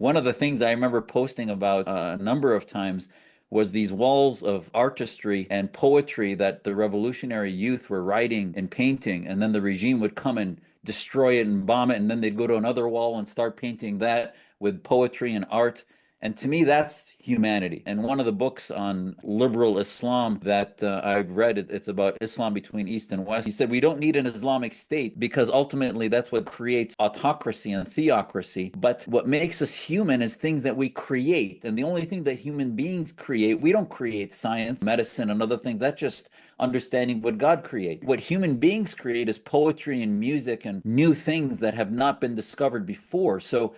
one of the things I remember posting about a number of times was these walls of artistry and poetry that the revolutionary youth were writing and painting, and then the regime would come and destroy it and bomb it, and then they'd go to another wall and start painting that with poetry and art. And to me, that's humanity. And one of the books on liberal Islam that I've read, it's about Islam between East and West. He said, we don't need an Islamic state because ultimately that's what creates autocracy and theocracy. But what makes us human is things that we create. And the only thing that human beings create, we don't create science, medicine, and other things. That's just understanding what God creates. What human beings create is poetry and music and new things that have not been discovered before. So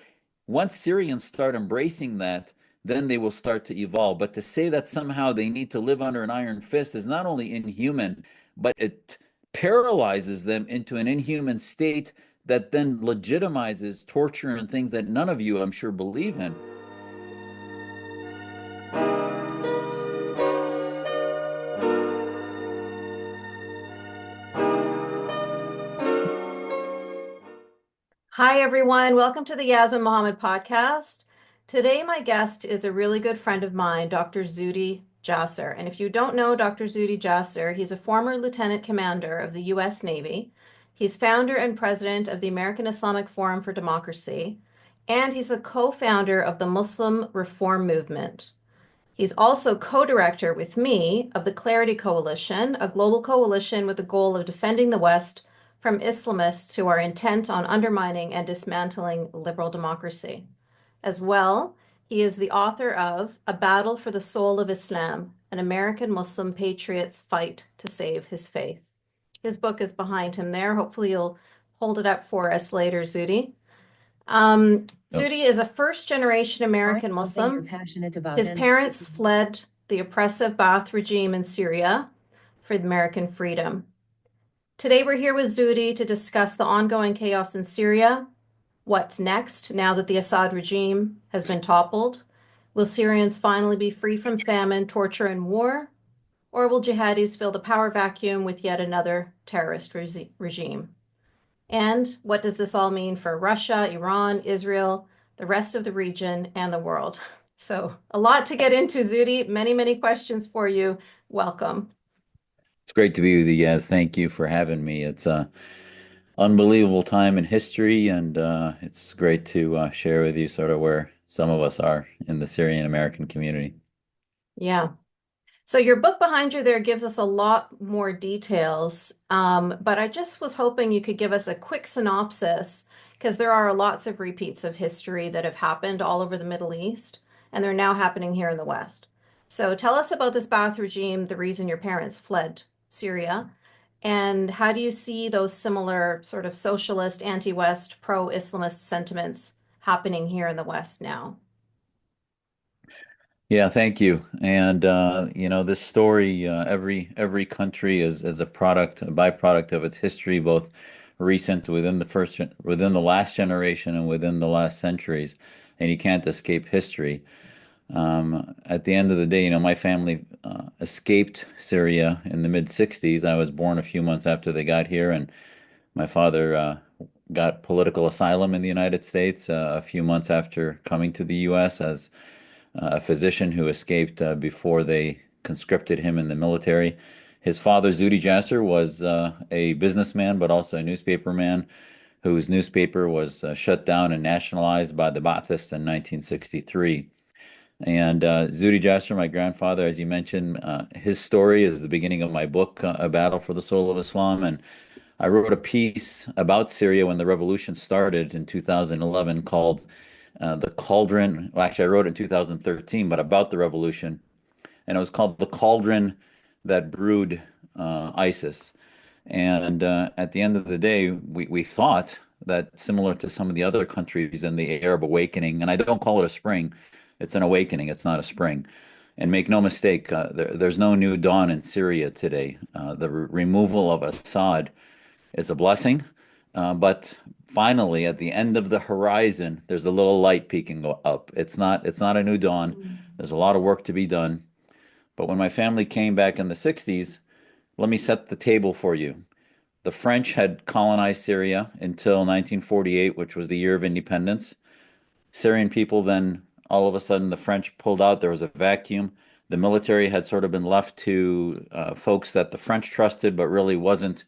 once Syrians start embracing that, then they will start to evolve. But to say that somehow they need to live under an iron fist is not only inhuman, but it paralyzes them into an inhuman state that then legitimizes torture and things that none of you, I'm sure, believe in. Hi, everyone. Welcome to the Yasmine Mohammed podcast. Today, my guest is a really good friend of mine, Dr. Zuhdi Jasser. And if you don't know Dr. Zuhdi Jasser, he's a former lieutenant commander of the U.S. Navy. He's founder and president of the American Islamic Forum for Democracy, and he's a co-founder of the Muslim Reform Movement. He's also co-director with me of the Clarity Coalition, a global coalition with the goal of defending the West from Islamists who are intent on undermining and dismantling liberal democracy. As well, he is the author of A Battle for the Soul of Islam, an American Muslim patriot's fight to save his faith. His book is behind him there. Hopefully you'll hold it up for us later, Zuhdi. Zuhdi is a first-generation American Muslim. His parents fled the oppressive Baath regime in Syria for American freedom. Today we're here with Zuhdi to discuss the ongoing chaos in Syria. What's next now that the Assad regime has been toppled? Will Syrians finally be free from famine, torture, and war? Or will jihadis fill the power vacuum with yet another terrorist regime? And what does this all mean for Russia, Iran, Israel, the rest of the region, and the world? So a lot to get into, Zuhdi. Many, many questions for you. Welcome. It's great to be with you guys. Thank you for having me. It's a unbelievable time in history, and it's great to share with you sort of where some of us are in the Syrian American community. Yeah. So your book behind you there gives us a lot more details, but I just was hoping you could give us a quick synopsis because there are lots of repeats of history that have happened all over the Middle East, and they're now happening here in the West. So tell us about this Ba'ath regime, the reason your parents fled Syria, and how do you see those similar sort of socialist, anti-West, pro-Islamist sentiments happening here in the West now? Yeah, thank you. And this story, every country is a product, a byproduct of its history, both recent within the last generation and within the last centuries, and you can't escape history. At the end of the day, my family escaped Syria in the mid 60s. I was born a few months after they got here, and my father got political asylum in the United States a few months after coming to the U.S. as a physician who escaped before they conscripted him in the military. His father, Zuhdi Jasser, was a businessman, but also a newspaperman whose newspaper was shut down and nationalized by the Baathists in 1963. And Zuhdi Jasser, my grandfather, as you mentioned, his story is the beginning of my book, A Battle for the Soul of Islam. And I wrote a piece about Syria when the revolution started in 2011 called The Cauldron. Well, actually, I wrote it in 2013, but about the revolution. And it was called The Cauldron That Brewed ISIS. And at the end of the day, we thought that similar to some of the other countries in the Arab awakening, and I don't call it a spring, it's an awakening, it's not a spring. And make no mistake, there's no new dawn in Syria today. The removal of Assad is a blessing, but finally, at the end of the horizon, there's a little light peeking up. It's not a new dawn. There's a lot of work to be done. But when my family came back in the 60s, let me set the table for you. The French had colonized Syria until 1948, which was the year of independence. Syrian people then all of a sudden the French pulled out. There was a vacuum. The military had sort of been left to folks that the French trusted, but really wasn't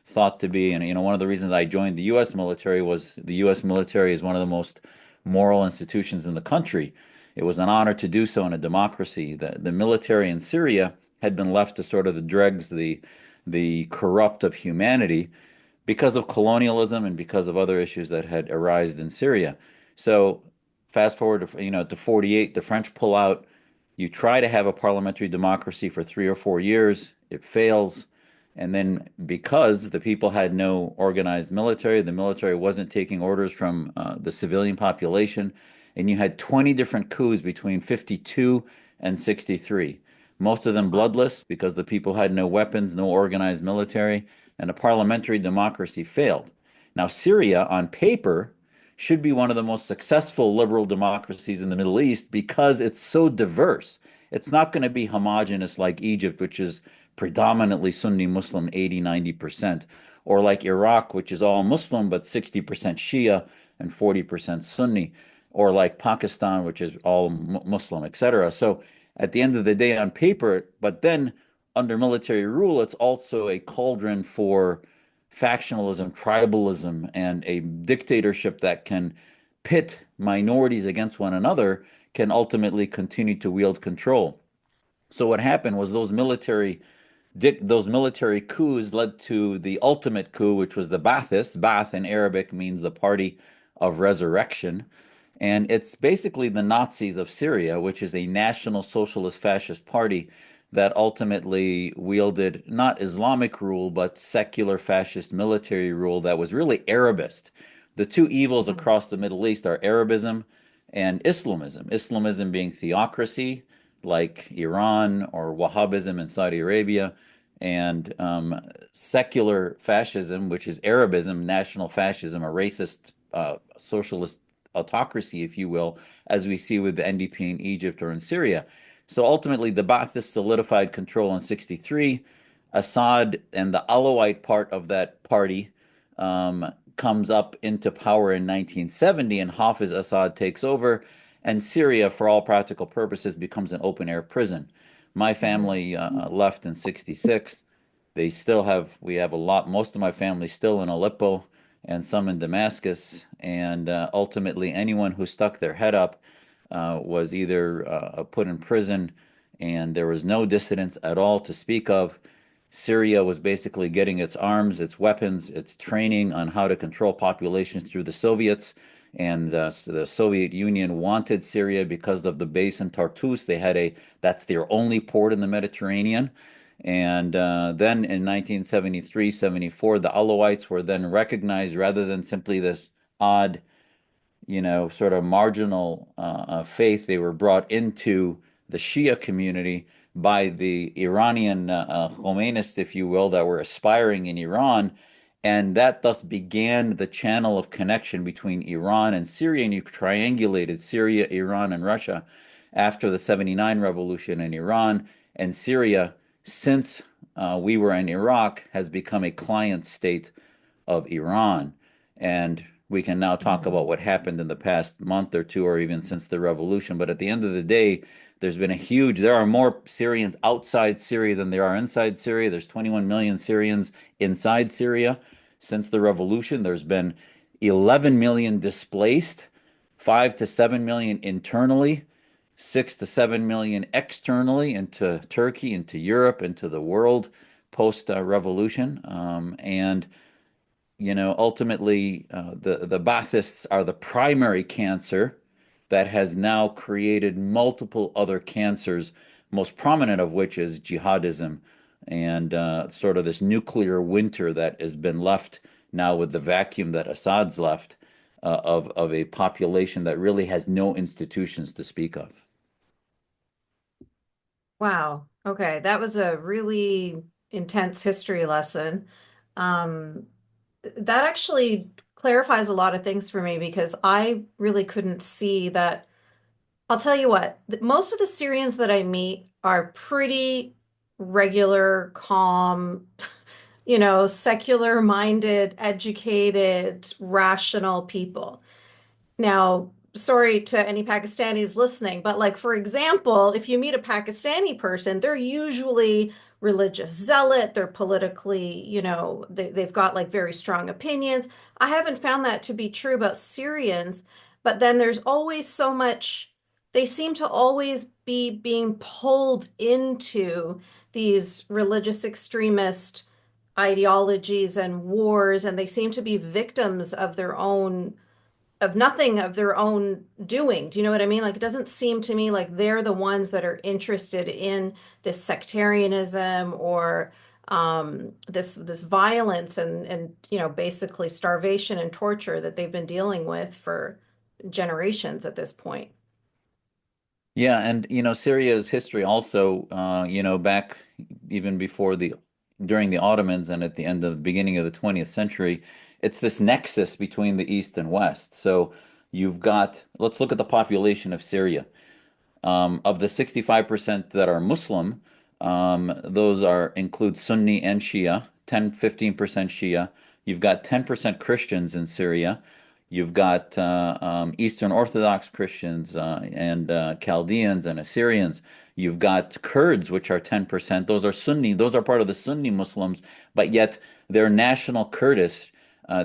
thought to be. And one of the reasons I joined the U.S. military was the U.S. military is one of the most moral institutions in the country. It was an honor to do so in a democracy. The military in Syria had been left to sort of the dregs, the corrupt of humanity because of colonialism and because of other issues that had arisen in Syria. So fast forward to 48, the French pull out. You try to have a parliamentary democracy for 3 or 4 years, it fails. And then because the people had no organized military, the military wasn't taking orders from the civilian population, and you had 20 different coups between 52 and 63. Most of them bloodless because the people had no weapons, no organized military, and a parliamentary democracy failed. Now, Syria, on paper, should be one of the most successful liberal democracies in the Middle East because it's so diverse. It's not going to be homogenous like Egypt, which is predominantly Sunni Muslim, 80, 90%, or like Iraq, which is all Muslim, but 60% Shia and 40% Sunni, or like Pakistan, which is all Muslim, etc. So at the end of the day, on paper, but then under military rule, it's also a cauldron for factionalism, tribalism, and a dictatorship that can pit minorities against one another can ultimately continue to wield control. So what happened was those military coups led to the ultimate coup, which was the Baathists. Baath in Arabic means the party of resurrection. And it's basically the Nazis of Syria, which is a national socialist fascist party that ultimately wielded not Islamic rule, but secular fascist military rule that was really Arabist. The two evils across the Middle East are Arabism and Islamism. Islamism being theocracy, like Iran or Wahhabism in Saudi Arabia, and secular fascism, which is Arabism, national fascism, a racist socialist autocracy, if you will, as we see with the NDP in Egypt or in Syria. So ultimately, the Baathists solidified control in 63. Assad and the Alawite part of that party comes up into power in 1970, and Hafiz Assad takes over, and Syria, for all practical purposes, becomes an open air prison. My Mhm. family left in 66. We have a lot, most of my family still in Aleppo and some in Damascus. And ultimately, anyone who stuck their head up was either put in prison, and there was no dissidence at all to speak of. Syria was basically getting its arms, its weapons, its training on how to control populations through the Soviets. And the Soviet Union wanted Syria because of the base in Tartus. That's their only port in the Mediterranean. And then in 1973, 74, the Alawites were then recognized rather than simply this odd, sort of marginal faith. They were brought into the Shia community by the Iranian Khomeinists, if you will, that were aspiring in Iran. And that thus began the channel of connection between Iran and Syria. And you triangulated Syria, Iran, and Russia after the 79 revolution in Iran. And Syria, since we were in Iraq, has become a client state of Iran. And we can now talk Mhm. about what happened in the past month or two, or even since the revolution. But at the end of the day, there are more Syrians outside Syria than there are inside Syria. There's 21 million Syrians inside Syria. Since the revolution, there's been 11 million displaced, 5 to 7 million internally, 6 to 7 million externally into Turkey, into Europe, into the world post revolution. And ultimately, the Baathists are the primary cancer that has now created multiple other cancers, most prominent of which is jihadism and sort of this nuclear winter that has been left now with the vacuum that Assad's left of a population that really has no institutions to speak of. Wow. Okay, that was a really intense history lesson. Um, that actually clarifies a lot of things for me because I really couldn't see that. I'll tell you what, most of the Syrians that I meet are pretty regular, calm, secular-minded, educated, rational people. Now, sorry to any Pakistanis listening, but like for example, if you meet a Pakistani person, they're usually religious zealot, they're politically, they've got like very strong opinions. I haven't found that to be true about Syrians, but then there's always so much, they seem to always be being pulled into these religious extremist ideologies and wars, and they seem to be victims of their own of nothing of their own doing. Do you know what I mean? Like it doesn't seem to me like they're the ones that are interested in this sectarianism or this violence and basically starvation and torture that they've been dealing with for generations at this point. Yeah, and Syria's history also, back even before the during the Ottomans and at the end of the beginning of the 20th century, it's this nexus between the East and West. So you've got, let's look at the population of Syria. Of the 65% that are Muslim, those are include Sunni and Shia, 10-15% Shia. You've got 10% Christians in Syria. You've got Eastern Orthodox Christians and Chaldeans and Assyrians. You've got Kurds, which are 10%. Those are Sunni. Those are part of the Sunni Muslims, but yet they're national Kurdish.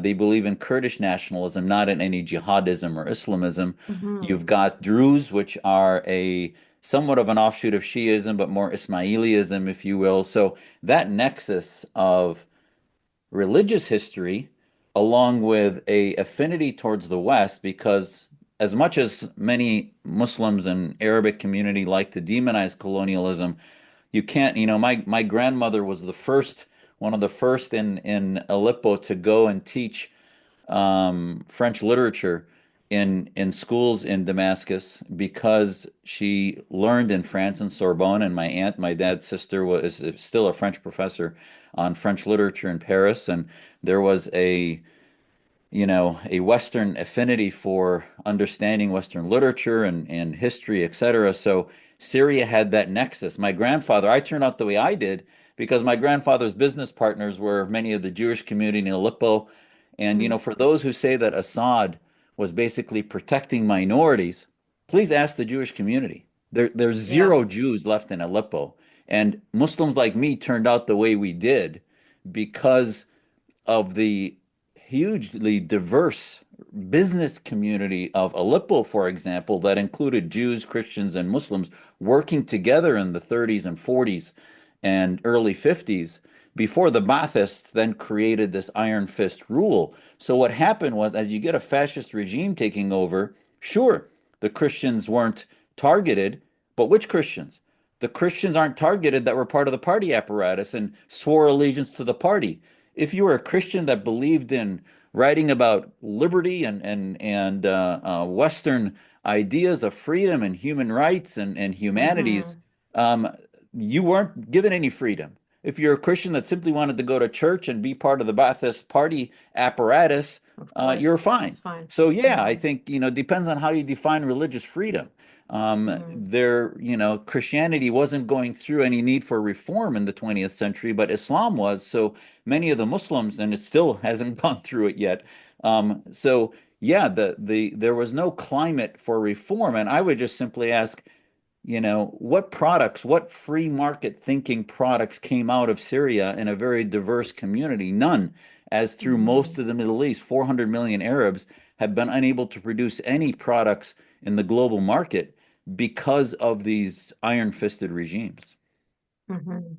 They believe in Kurdish nationalism, not in any jihadism or Islamism. You've Hmm. got Druze, which are a somewhat of an offshoot of Shiism, but more Ismailism, if you will. So that nexus of religious history, along with a affinity towards the West, because as much as many Muslims and Arabic community like to demonize colonialism, you can't, my grandmother was one of the first in Aleppo to go and teach French literature in schools in Damascus because she learned in France in Sorbonne, and my aunt, my dad's sister, is still a French professor on French literature in Paris, and there was a Western affinity for understanding Western literature and history, etc. So Syria had that nexus. My grandfather, I turned out the way I did because my grandfather's business partners were many of the Jewish community in Aleppo. And, for those who say that Assad was basically protecting minorities, please ask the Jewish community. There's Yeah. zero Jews left in Aleppo. And Muslims like me turned out the way we did because of the hugely diverse business community of Aleppo, for example, that included Jews, Christians, and Muslims working together in the 30s and 40s and early 50s before the Baathists then created this iron fist rule. So what happened was, as you get a fascist regime taking over, sure, the Christians weren't targeted, but which Christians? The Christians aren't targeted that were part of the party apparatus and swore allegiance to the party. If you were a Christian that believed in writing about liberty and Western ideas of freedom and human rights and humanities, Hmm. um, you weren't given any freedom. If you're a Christian that simply wanted to go to church and be part of the Baathist party apparatus, Of you're course. fine. That's fine. So yeah, I Hmm. think depends on how you define religious freedom. Hmm. Christianity wasn't going through any need for reform in the 20th century, but Islam was. So many of the Muslims, and it still hasn't gone through it yet. So yeah, there was no climate for reform, and I would just simply ask, what free market thinking products came out of Syria in a very diverse community? None, as through most Hmm. of the Middle East, 400 million Arabs have been unable to produce any products in the global market because of these iron-fisted regimes. Hmm.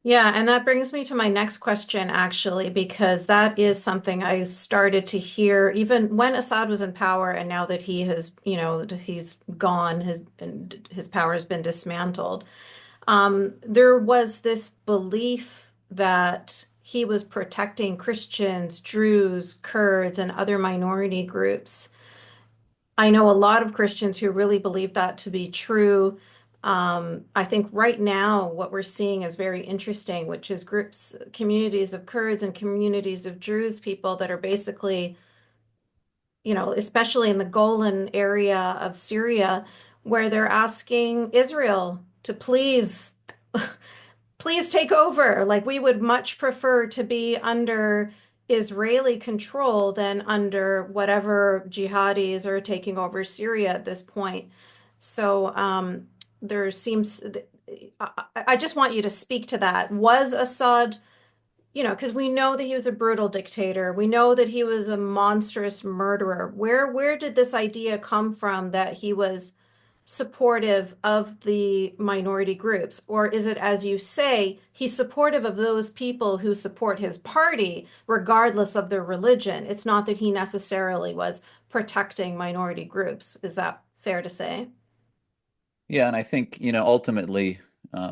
Yeah, and that brings me to my next question, actually, because that is something I started to hear even when Assad was in power, and now that he has, he's gone, his power has been dismantled. There was this belief that he was protecting Christians, Druze, Kurds, and other minority groups. I know a lot of Christians who really believe that to be true. I think right now what we're seeing is very interesting, which is groups, communities of Kurds and communities of Druze people that are basically, especially in the Golan area of Syria, where they're asking Israel to please take over. Like we would much prefer to be under Israeli control than under whatever jihadis are taking over Syria at this point. So there seems, I just want you to speak to that. Was Assad, because we know that he was a brutal dictator. We know that he was a monstrous murderer. Where did this idea come from that he was supportive of the minority groups? Or is it, as you say, he's supportive of those people who support his party, regardless of their religion? It's not that he necessarily was protecting minority groups. Is that fair to say? Yeah, and I think, ultimately,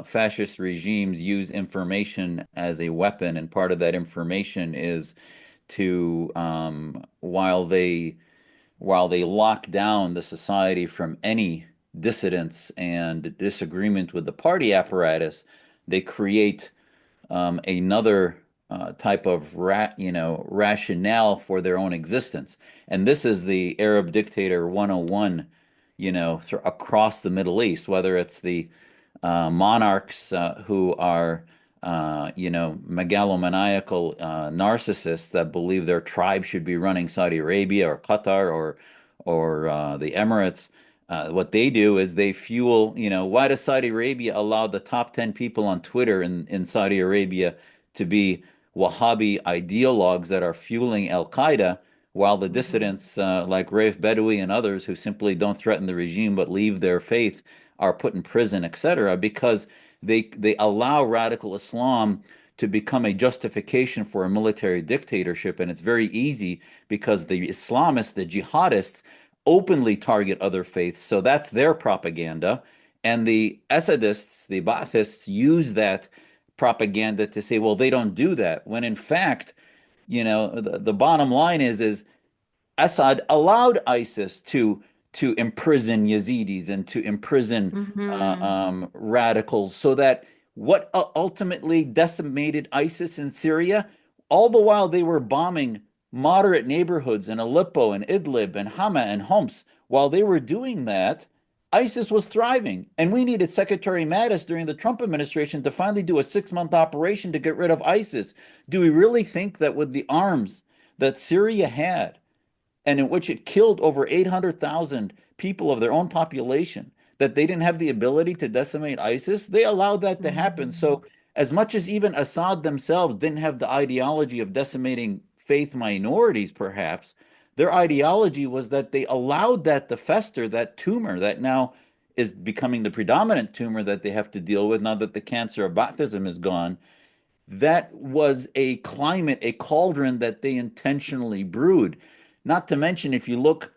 fascist regimes use information as a weapon, and part of that information is to, while they lock down the society from any dissidence and disagreement with the party apparatus, they create another type of rationale for their own existence. And this is the Arab dictator 101, across the Middle East, whether it's the monarchs who are megalomaniacal narcissists that believe their tribe should be running Saudi Arabia or Qatar or the Emirates. What they do is they fuel, why does Saudi Arabia allow the top 10 people on Twitter in Saudi Arabia to be Wahhabi ideologues that are fueling Al Qaeda, while the Mhm. dissidents like Raif Badawi and others who simply don't threaten the regime but leave their faith are put in prison, etc., because they allow radical Islam to become a justification for a military dictatorship. And it's very easy because the Islamists, the jihadists, openly target other faiths. So that's their propaganda. And the Assadists, the Baathists, use that propaganda to say, well, they don't do that. When in fact, the bottom line is Assad allowed ISIS to imprison Yazidis and to imprison Mhm. radicals, so that what ultimately decimated ISIS in Syria, all the while they were bombing moderate neighborhoods in Aleppo and Idlib and Hama and Homs. While they were doing that, ISIS was thriving, and we needed Secretary Mattis during the Trump administration to finally do a 6-month operation to get rid of ISIS. Do we really think that with the arms that Syria had, and in which it killed over 800,000 people of their own population, that they didn't have the ability to decimate ISIS? They allowed that to happen. Mhm. So, as much as even Assad themselves didn't have the ideology of decimating faith minorities, perhaps, their ideology was that they allowed that to fester, that tumor that now is becoming the predominant tumor that they have to deal with now that the cancer of Baathism is gone. That was a climate, a cauldron that they intentionally brewed. Not to mention, if you look,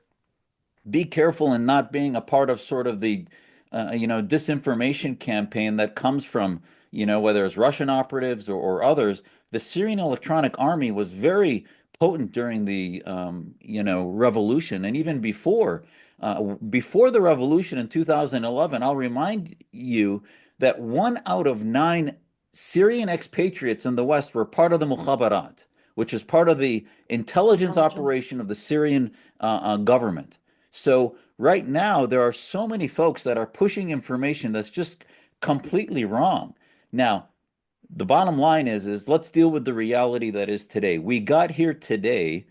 be careful in not being a part of sort of the, disinformation campaign that comes from, whether it's Russian operatives or others. The Syrian Electronic Army was very potent during the, revolution, and even before the revolution in 2011. I'll remind you that 1 out of 9 Syrian expatriates in the West were part of the Mukhabarat, which is part of the intelligence Intelligence. operation of the Syrian government. So right now, there are so many folks that are pushing information that's just completely wrong. Now, the bottom line is let's deal with the reality that is today. We got here today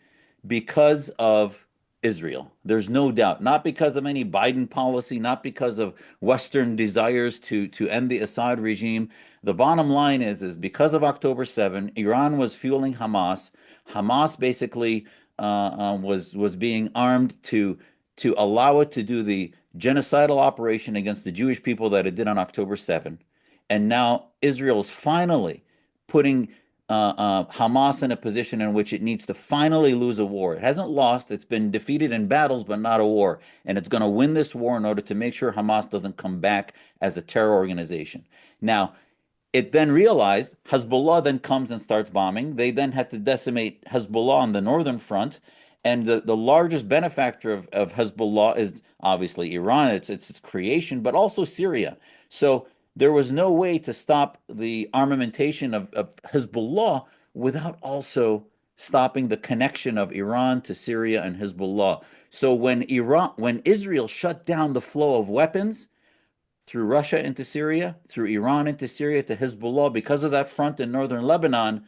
because of Israel. There's no doubt. Not because of any Biden policy, not because of Western desires to end the Assad regime. The bottom line is because of October 7, Iran was fueling Hamas. Hamas basically was being armed to allow it to do the genocidal operation against the Jewish people that it did on October 7. And now Israel is finally putting Hamas in a position in which it needs to finally lose a war. It hasn't lost, it's been defeated in battles, but not a war. And it's going to win this war in order to make sure Hamas doesn't come back as a terror organization. Now, it then realized Hezbollah then comes and starts bombing. They then had to decimate Hezbollah on the northern front. And the largest benefactor of Hezbollah is obviously Iran. It's its creation, but also Syria. So there was no way to stop the armamentation of Hezbollah without also stopping the connection of Iran to Syria and Hezbollah. So when Israel shut down the flow of weapons through Russia into Syria, through Iran into Syria to Hezbollah, because of that front in northern Lebanon,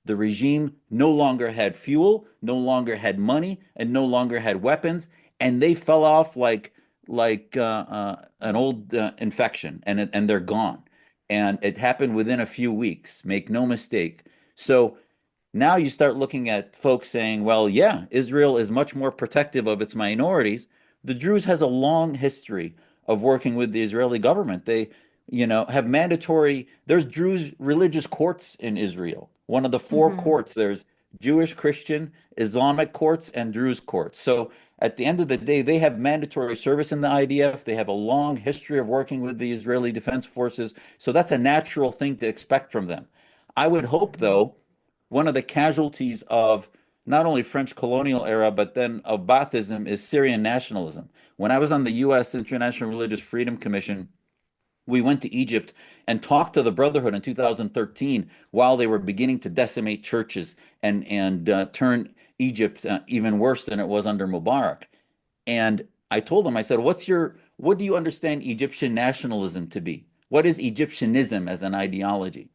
The regime no longer had fuel, no longer had money, and no longer had weapons, and they fell off like an old infection, and they're gone. And it happened within a few weeks. Make no mistake. So now you start looking at folks saying, well, yeah, Israel is much more protective of its minorities. The Druze has a long history of working with the Israeli government. They, have mandatory, there's Druze religious courts in Israel. One of the four Hmm. courts, there's Jewish, Christian, Islamic courts, and Druze courts. So at the end of the day, they have mandatory service in the IDF. They have a long history of working with the Israeli Defense Forces. So that's a natural thing to expect from them. I would hope, though, one of the casualties of not only French colonial era, but then of Baathism is Syrian nationalism. When I was on the U.S. International Religious Freedom Commission, we went to Egypt and talked to the Brotherhood in 2013 while they were beginning to decimate churches and turn Egypt even worse than it was under Mubarak. And I told them, I said, what do you understand Egyptian nationalism to be? What is Egyptianism as an ideology?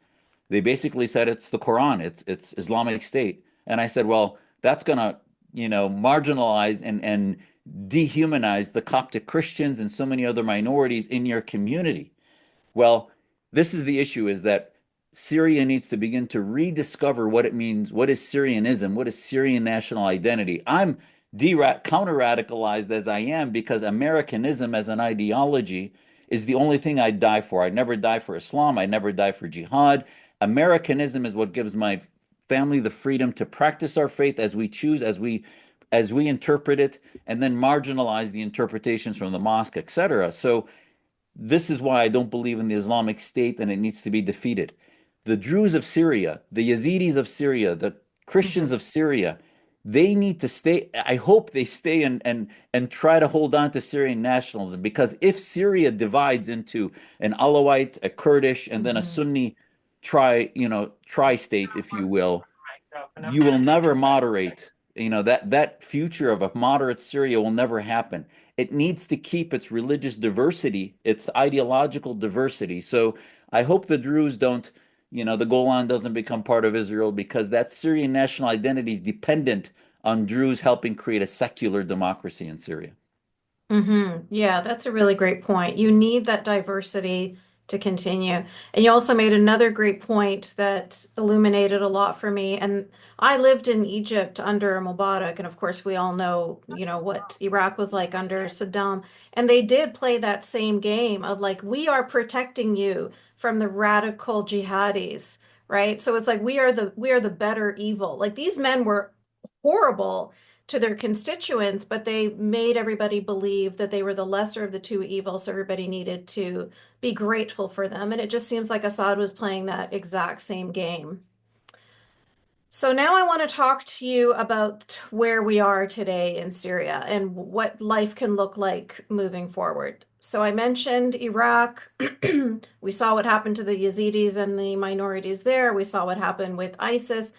They basically said it's the Quran, it's Islamic State. And I said, well, that's gonna, marginalize and dehumanize the Coptic Christians and so many other minorities in your community. Well, this is the issue is that Syria needs to begin to rediscover what it means. What is Syrianism? What is Syrian national identity? I'm counter-radicalized as I am because Americanism as an ideology is the only thing I'd die for. I'd never die for Islam. I'd never die for jihad. Americanism is what gives my family the freedom to practice our faith as we choose, as we interpret it, and then marginalize the interpretations from the mosque, etc. So this is why I don't believe in the Islamic State and it needs to be defeated. The Druze of Syria, the Yazidis of Syria, the Christians Hmm. of Syria, they need to stay. I hope they stay and try to hold on to Syrian nationalism because if Syria divides into an Alawite, a Kurdish, and then a Hmm. Sunni tri-state, if you will, you will never moderate. That future of a moderate Syria will never happen. It needs to keep its religious diversity, its ideological diversity. So I hope the Druze don't, the Golan doesn't become part of Israel because that Syrian national identity is dependent on Druze helping create a secular democracy in Syria. Yeah, that's a really great point. You need that diversity to continue. And you also made another great point that illuminated a lot for me. And I lived in Egypt under Mubarak, and of course we all know, what Iraq was like under Saddam. And they did play that same game of like, we are protecting you from the radical jihadis, right? So it's like we are the better evil. Like these men were horrible to their constituents, but they made everybody believe that they were the lesser of the two evils, so everybody needed to be grateful for them. And it just seems like Assad was playing that exact same game. So now I want to talk to you about where we are today in Syria and what life can look like moving forward. So I mentioned Iraq. We saw what happened to the Yazidis and the minorities there. We saw what happened with ISIS.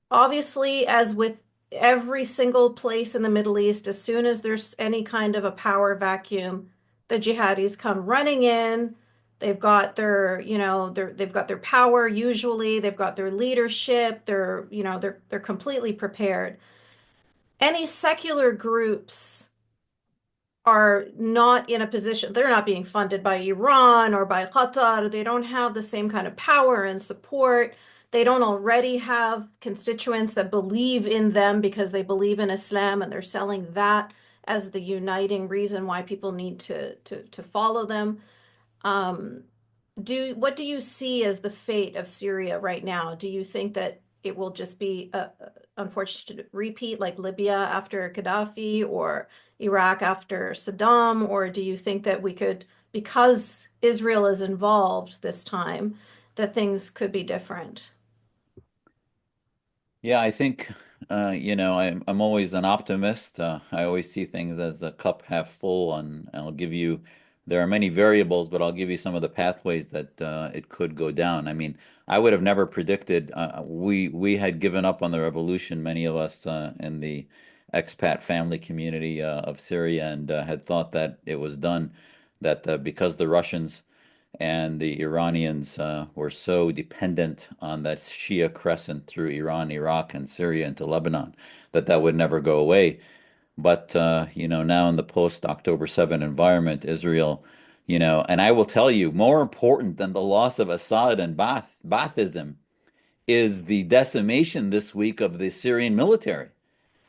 Obviously, as with every single place in the Middle East, as soon as there's any kind of a power vacuum, the jihadis come running in. They've got they've got their power usually, they've got their leadership, they're completely prepared. Any secular groups are not in a position, they're not being funded by Iran or by Qatar. They don't have the same kind of power and support. They don't already have constituents that believe in them because they believe in Islam and they're selling that as the uniting reason why people need to follow them. Um, what do you see as the fate of Syria right now? Do you think that it will just be a unfortunate repeat like Libya after Gaddafi or Iraq after Saddam? Or do you think that we could, because Israel is involved this time, that things could be different? Yeah, I think I'm always an optimist. I always see things as a cup half full, and I'll give you there are many variables, but I'll give you some of the pathways that it could go down. I mean, I would have never predicted. We had given up on the revolution, many of us in the expat family community of Syria, and had thought that it was done. That because the Russians and the Iranians were so dependent on that Shia crescent through Iran, Iraq, and Syria into Lebanon that that would never go away. But now in the post-October 7 environment, Israel, and I will tell you, more important than the loss of Assad and Baathism is the decimation this week of the Syrian military.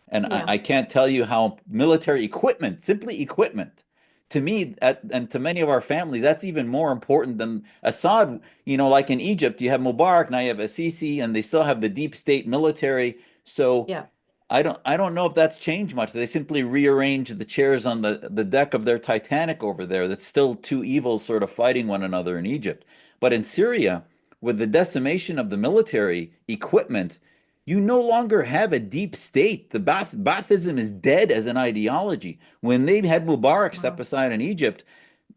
And Yeah. I can't tell you how military equipment, simply equipment, to me and to many of our families, that's even more important than Assad. Like in Egypt, you have Mubarak, now you have Assisi, and they still have the deep state military. So Yeah. I don't know if that's changed much. They simply rearrange the chairs on the deck of their Titanic over there. That's still two evils sort of fighting one another in Egypt. But in Syria, with the decimation of the military equipment, you no longer have a deep state. The Baathism is dead as an ideology. When they had Mubarak step Wow. aside in Egypt,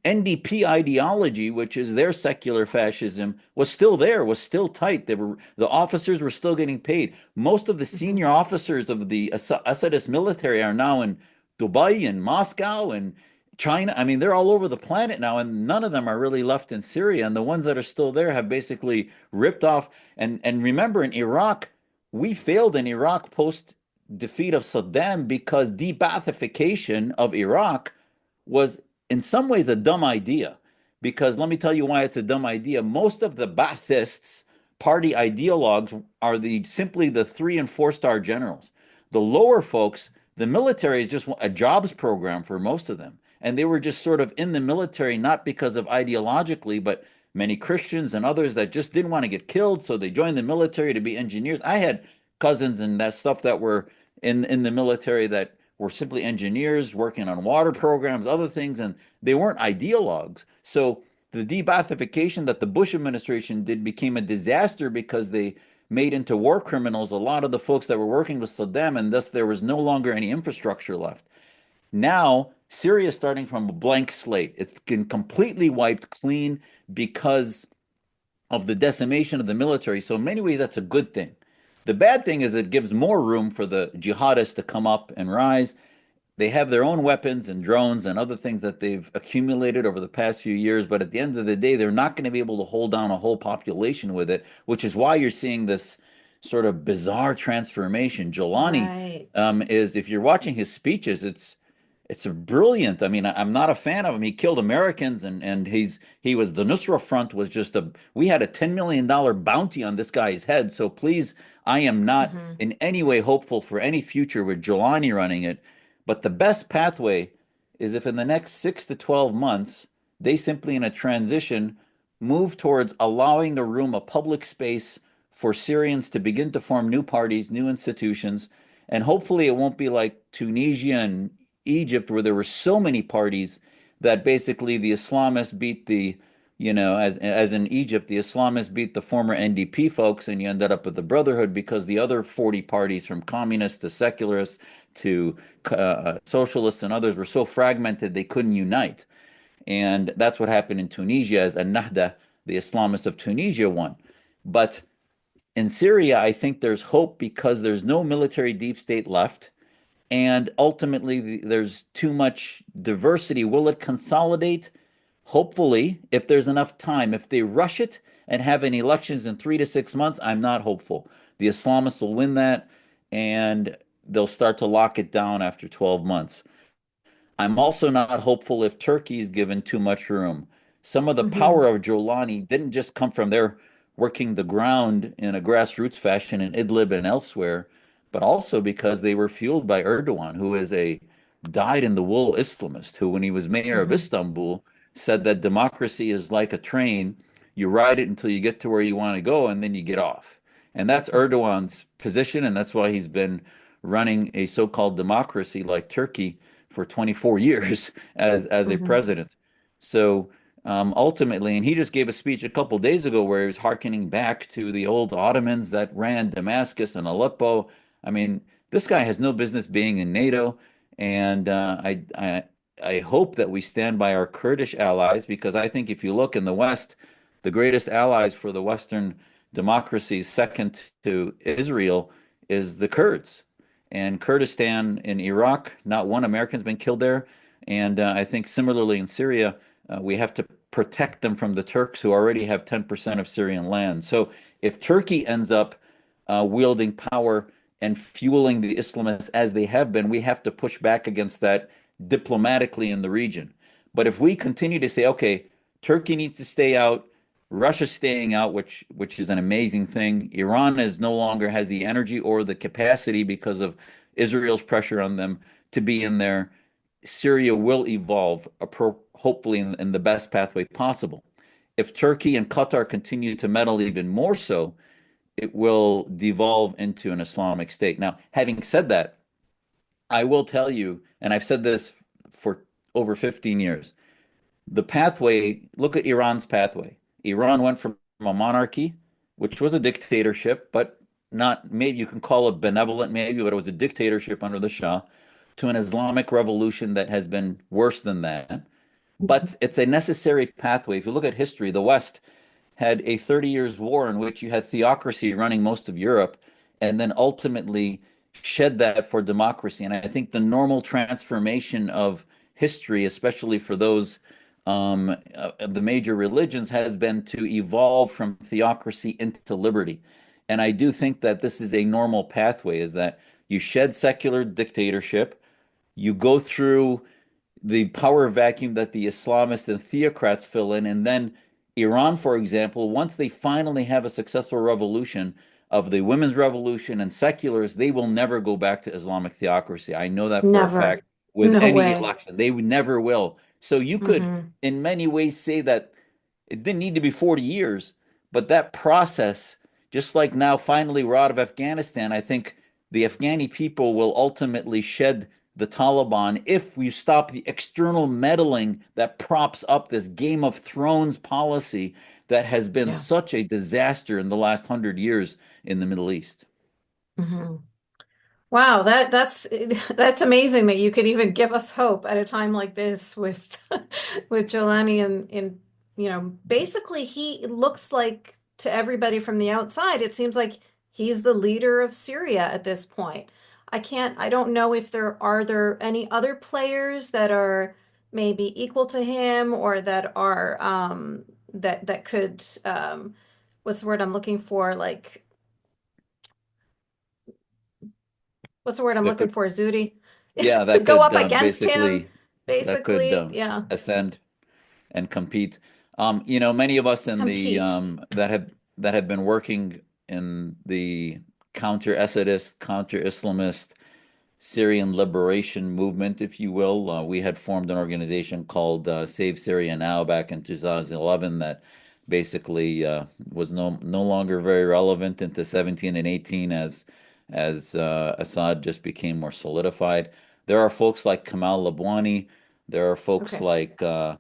NDP ideology, which is their secular fascism, was still there, was still tight. The officers were still getting paid. Most of the Hmm. senior officers of the Assadist military are now in Dubai and Moscow and China. I mean, they're all over the planet now, and none of them are really left in Syria. And the ones that are still there have basically ripped off. And remember, in Iraq, we failed in Iraq post defeat of Saddam because de-Baathification of Iraq was in some ways a dumb idea. Because let me tell you why it's a dumb idea. Most of the Baathists, party ideologues, are simply the 3 and 4 star generals. The lower folks, the military is just a jobs program for most of them. And they were just sort of in the military, not because of ideologically, but many Christians and others that just didn't want to get killed. So they joined the military to be engineers. I had cousins and that stuff that were in the military that were simply engineers working on water programs, other things, and they weren't ideologues. So the de-Baathification that the Bush administration did became a disaster because they made into war criminals a lot of the folks that were working with Saddam, and thus there was no longer any infrastructure left. Now, Syria is starting from a blank slate. It's been completely wiped clean because of the decimation of the military. So in many ways, that's a good thing. The bad thing is it gives more room for the jihadists to come up and rise. They have their own weapons and drones and other things that they've accumulated over the past few years, but at the end of the day, they're not going to be able to hold down a whole population with it, which is why you're seeing this sort of bizarre transformation. Jolani Right. is, if you're watching his speeches, it's a brilliant. I mean, I'm not a fan of him. He killed Americans, and he was the Nusra Front was just a. We had a $10 million bounty on this guy's head. So please, I am not Hmm. in any way hopeful for any future with Jolani running it. But the best pathway is if in the next 6 to 12 months they simply in a transition move towards allowing the room a public space for Syrians to begin to form new parties, new institutions, and hopefully it won't be like Tunisia and Egypt, where there were so many parties that basically the Islamists beat as in Egypt, the Islamists beat the former NDP folks, and you ended up with the Brotherhood because the other 40 parties, from communists to secularists to socialists and others, were so fragmented they couldn't unite. And that's what happened in Tunisia as Nahda, the Islamists of Tunisia, won. But in Syria, I think there's hope because there's no military deep state left. And ultimately, there's too much diversity. Will it consolidate? Hopefully, if there's enough time. If they rush it and have any elections in 3 to 6 months, I'm not hopeful. The Islamists will win that and they'll start to lock it down after 12 months. I'm also not hopeful if Turkey is given too much room. Some of the Hmm. power of Jolani didn't just come from their working the ground in a grassroots fashion in Idlib and elsewhere, but also because they were fueled by Erdogan, who is a dyed-in-the-wool Islamist, who, when he was mayor of Hmm. Istanbul, said that democracy is like a train. You ride it until you get to where you want to go, and then you get off. And that's Erdogan's position, and that's why he's been running a so-called democracy like Turkey for 24 years as a Hmm. president. So ultimately, and he just gave a speech a couple days ago where he was hearkening back to the old Ottomans that ran Damascus and Aleppo. I mean, this guy has no business being in NATO, and I hope that we stand by our Kurdish allies because I think if you look in the West, the greatest allies for the Western democracies, second to Israel, is the Kurds. And Kurdistan in Iraq, not one American's been killed there. And I think similarly in Syria, We have to protect them from the Turks who already have 10% of Syrian land. So if Turkey ends up wielding power and fueling the Islamists as they have been, we have to push back against that diplomatically in the region. But if we continue to say, okay, Turkey needs to stay out, Russia's staying out, which is an amazing thing. Iran is no longer has the energy or the capacity because of Israel's pressure on them to be in there. Syria will evolve, hopefully in the best pathway possible. If Turkey and Qatar continue to meddle even more so, it will devolve into an Islamic state. Now, having said that, I will tell you, and I've said this for over 15 years, the pathway, look at Iran's pathway. Iran went from a monarchy, which was a dictatorship, but not, maybe you can call it benevolent, maybe, but it was a dictatorship under the Shah, to an Islamic revolution that has been worse than that. But it's a necessary pathway. If you look at history, the West had a 30 years war in which you had theocracy running most of Europe and then ultimately shed that for democracy. And I think the normal transformation of history, especially for those of the major religions, has been to evolve from theocracy into liberty. And I do think that this is a normal pathway, is that you shed secular dictatorship, you go through the power vacuum that the Islamists and theocrats fill in. And then Iran, for example, once they finally have a successful revolution of the women's revolution and seculars, they will never go back to Islamic theocracy. I know that for a Never. fact with No any way. election. They never will. So you could, Hmm. in many ways, say that it didn't need to be 40 years, but that process, just like now, finally, we're out of Afghanistan, I think the Afghani people will ultimately shed the Taliban if we stop the external meddling that props up this Game of Thrones policy that has been Yeah. such a disaster in the last 100 years in the Middle East. Hmm. Wow, that's that's amazing that you could even give us hope at a time like this with with Jolani and basically he looks like to everybody from the outside, it seems like he's the leader of Syria at this point. I don't know if there any other players that are maybe equal to him or that are that could what's the word I'm looking for? Like what's the word I'm That looking could, for? Zuhdi. yeah, that Go could up against him, that could basically. Yeah. ascend and compete. Many of us in the Compete. that have been working in the counter-Assadist, counter-Islamist Syrian liberation movement, if you will. We had formed an organization called Save Syria Now back in 2011 that basically was no longer very relevant into 17 and 18 as Assad just became more solidified. There are folks like Kamal Labwani. There are folks Okay. like Good.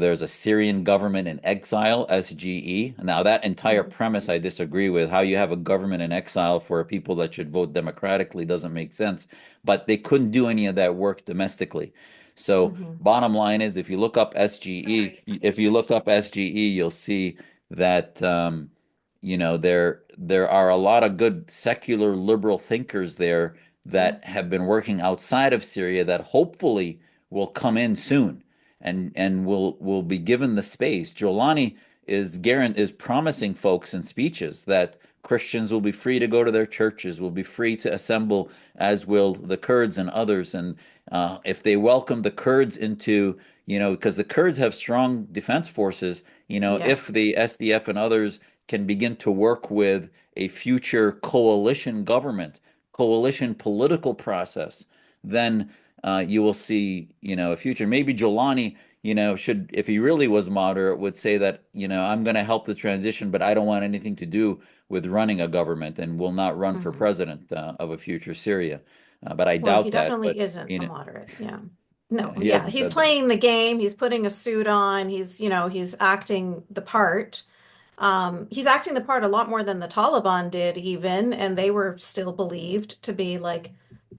there's a Syrian government in exile, SGE. Now, that entire Mhm. premise I disagree with. How you have a government in exile for people that should vote democratically doesn't make sense. But they couldn't do any of that work domestically. So, Mhm. bottom line is, if you look up SGE, you'll see that there are a lot of good secular liberal thinkers there Yeah. that have been working outside of Syria that hopefully will come in soon and will be given the space. Jolani is promising folks in speeches that Christians will be free to go to their churches, will be free to assemble, as will the Kurds and others. And if they welcome the Kurds into, because the Kurds have strong defense forces, Yeah. if the SDF and others can begin to work with a future coalition government, coalition political process, then you will see, a future. Maybe Jolani, should, if he really was moderate, would say that, I'm going to help the transition, but I don't want anything to do with running a government and will not run for Mhm. president of a future Syria. But I Well, he doubt that. definitely But isn't a moderate. Yeah. No, yeah, he yeah. hasn't He's said that. playing the game. He's putting a suit on. He's acting the part. He's acting the part a lot more than the Taliban did even, and they were still believed to be like,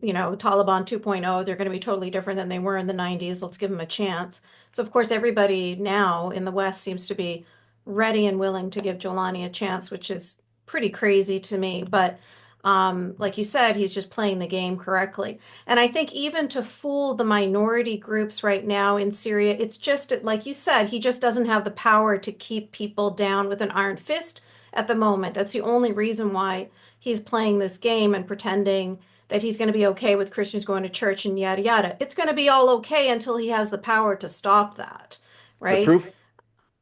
Taliban 2.0. They're going to be totally different than they were in the 90s. Let's give them a chance. So, of course, everybody now in the West seems to be ready and willing to give Jolani a chance, which is pretty crazy to me. But Like you said, he's just playing the game correctly. And I think even to fool the minority groups right now in Syria, it's just like you said, he just doesn't have the power to keep people down with an iron fist at the moment. That's the only reason why he's playing this game and pretending that he's going to be okay with Christians going to church and yada yada. It's going to be all okay until he has the power to stop that, The right? proof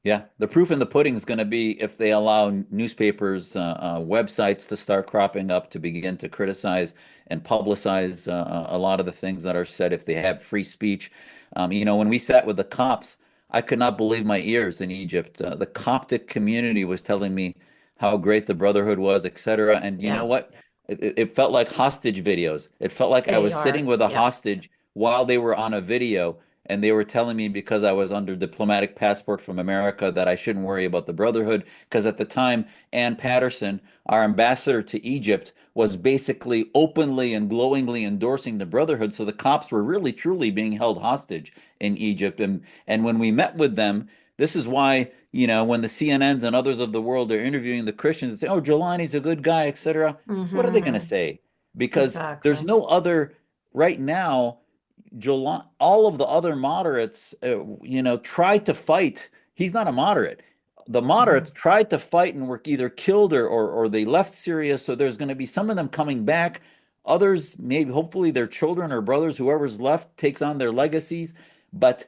Yeah, the proof in the pudding is going to be if they allow newspapers, websites to start cropping up to begin to criticize and publicize a lot of the things that are said, if they have free speech. When we sat with the cops, I could not believe my ears in Egypt. The Coptic community was telling me how great the Brotherhood was, etc. And you know Yeah, what? It felt like hostage videos. It felt like I they was sitting are. with a Yeah. hostage while they were on a video and they were telling me because I was under diplomatic passport from America that I shouldn't worry about the Brotherhood because at the time Ann Patterson, our ambassador to Egypt, was basically openly and glowingly endorsing the Brotherhood. So the cops were really truly being held hostage in Egypt. And when we met with them, this is why, when the CNNs and others of the world are interviewing the Christians and say, "Oh, Jolani's a good guy," etc. What are they going to Hmm. say? Because there's Exactly. no other right now. All of the other moderates, tried to fight. He's not a moderate. The moderates Hmm. tried to fight and were either killed or they left Syria. So there's going to be some of them coming back. Others, maybe, hopefully, their children or brothers, whoever's left, takes on their legacies. But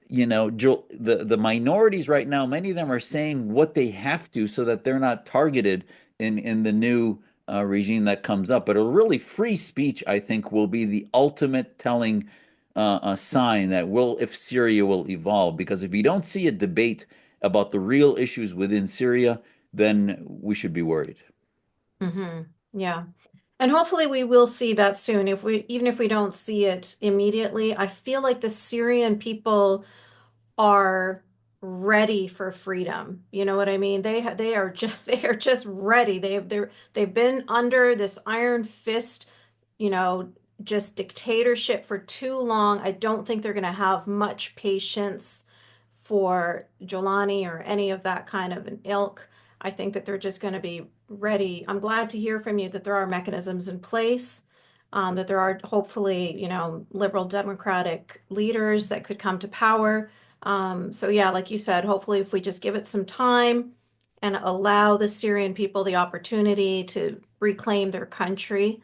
the minorities right now, many of them are saying what they have to so that they're not targeted in the new regime that comes up. But a really free speech, I think, will be the ultimate telling a sign that will if Syria will evolve. Because if you don't see a debate about the real issues within Syria, then we should be worried. Hmm. Yeah. And hopefully we will see that soon. Even if we don't see it immediately, I feel like the Syrian people are ready for freedom. You know what I mean? They are just they are just ready. They've been under this iron fist, you know, just dictatorship for too long. I don't think they're going to have much patience for Jolani or any of that kind of an ilk. I think that they're just going to be ready. I'm glad to hear from you that there are mechanisms in place, that there are hopefully, liberal democratic leaders that could come to power. So yeah, like you said, hopefully if we just give it some time and allow the Syrian people the opportunity to reclaim their country.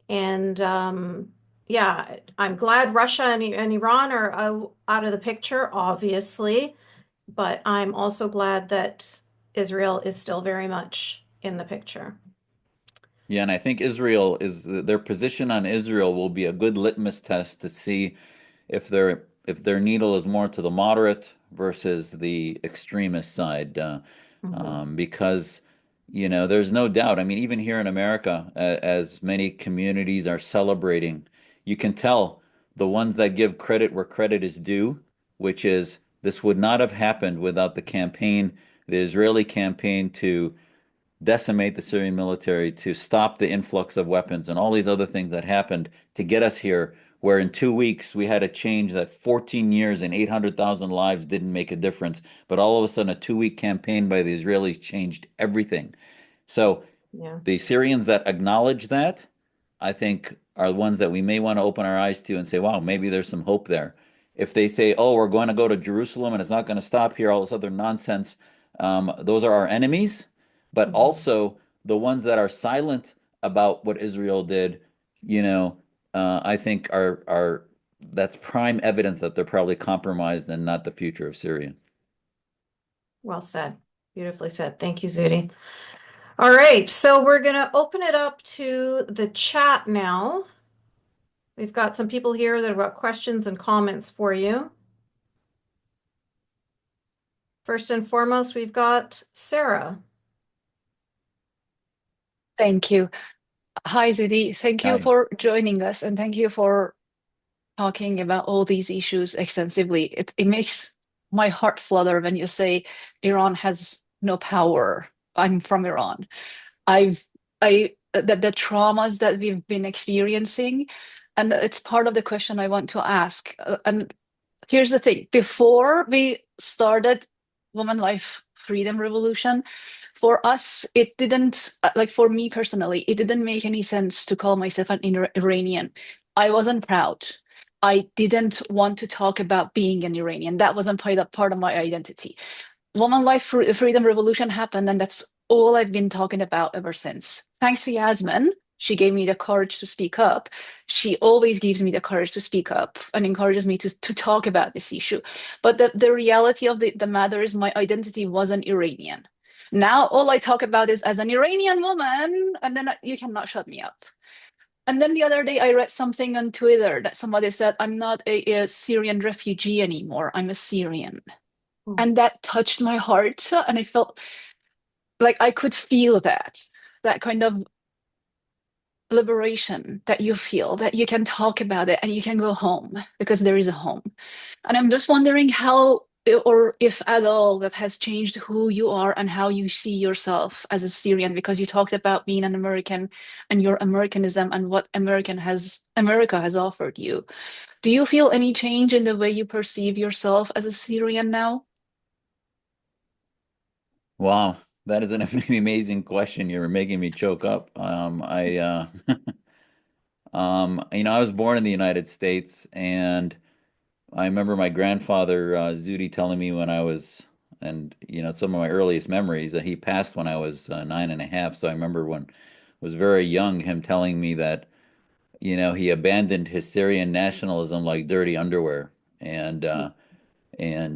And yeah, I'm glad Russia and Iran are out of the picture, obviously, but I'm also glad that Israel is still very much in the picture. Yeah, and I think Israel is their position on Israel will be a good litmus test to see if their needle is more to the moderate versus the extremist side, Hmm. because there's no doubt. I mean, even here in America, as many communities are celebrating, you can tell the ones that give credit where credit is due, which is this would not have happened without the Israeli campaign to decimate the Syrian military, to stop the influx of weapons, and all these other things that happened to get us here, where in 2 weeks we had a change that 14 years and 800,000 lives didn't make a difference. But all of a sudden, a 2 week campaign by the Israelis changed everything. So Yeah. the Syrians that acknowledge that, I think, are the ones that we may want to open our eyes to and say, wow, maybe there's some hope there. If they say, oh, we're going to go to Jerusalem and it's not going to stop here, all this other nonsense, those are our enemies. But Hmm. also the ones that are silent about what Israel did, I think are that's prime evidence that they're probably compromised and not the future of Syria. Well said. Beautifully said. Thank you, Zuhdi. All right, so we're going to open it up to the chat now. We've got some people here that have got questions and comments for you. First and foremost, we've got Sarah. Thank you. Hi, Zuhdi. Thank you Hi. for joining us and thank you for talking about all these issues extensively. It makes my heart flutter when you say Iran has no power. I'm from Iran. I've the traumas that we've been experiencing, and it's part of the question I want to ask. And here's the thing: before we started Women Life freedom revolution. For us, it didn't, like for me personally, it didn't make any sense to call myself an Iranian. I wasn't proud. I didn't want to talk about being an Iranian. That wasn't part of my identity. Woman Life Freedom Revolution happened, and that's all I've been talking about ever since. Thanks to Yasmin, she gave me the courage to speak up. She always gives me the courage to speak up and encourages me to talk about this issue. But the reality of the matter is my identity wasn't Iranian. Now all I talk about is as an Iranian woman, and then you cannot shut me up. And then the other day, I read something on Twitter that somebody said, I'm not a Syrian refugee anymore. I'm a Syrian. And that touched my heart. And I felt like I could feel that kind of liberation that you feel, that you can talk about it and you can go home because there is a home. And I'm just wondering how, or if at all, that has changed who you are and how you see yourself as a Syrian, because you talked about being an American and your Americanism and what America has offered you. Do you feel any change in the way you perceive yourself as a Syrian now? Wow, that is an amazing question. You're making me choke up. I was born in the United States, and I remember my grandfather, Zuhdi, telling me when I was, and some of my earliest memories, he passed when I was 9 and a half. So I remember when I was very young, him telling me that, he abandoned his Syrian nationalism like dirty underwear. And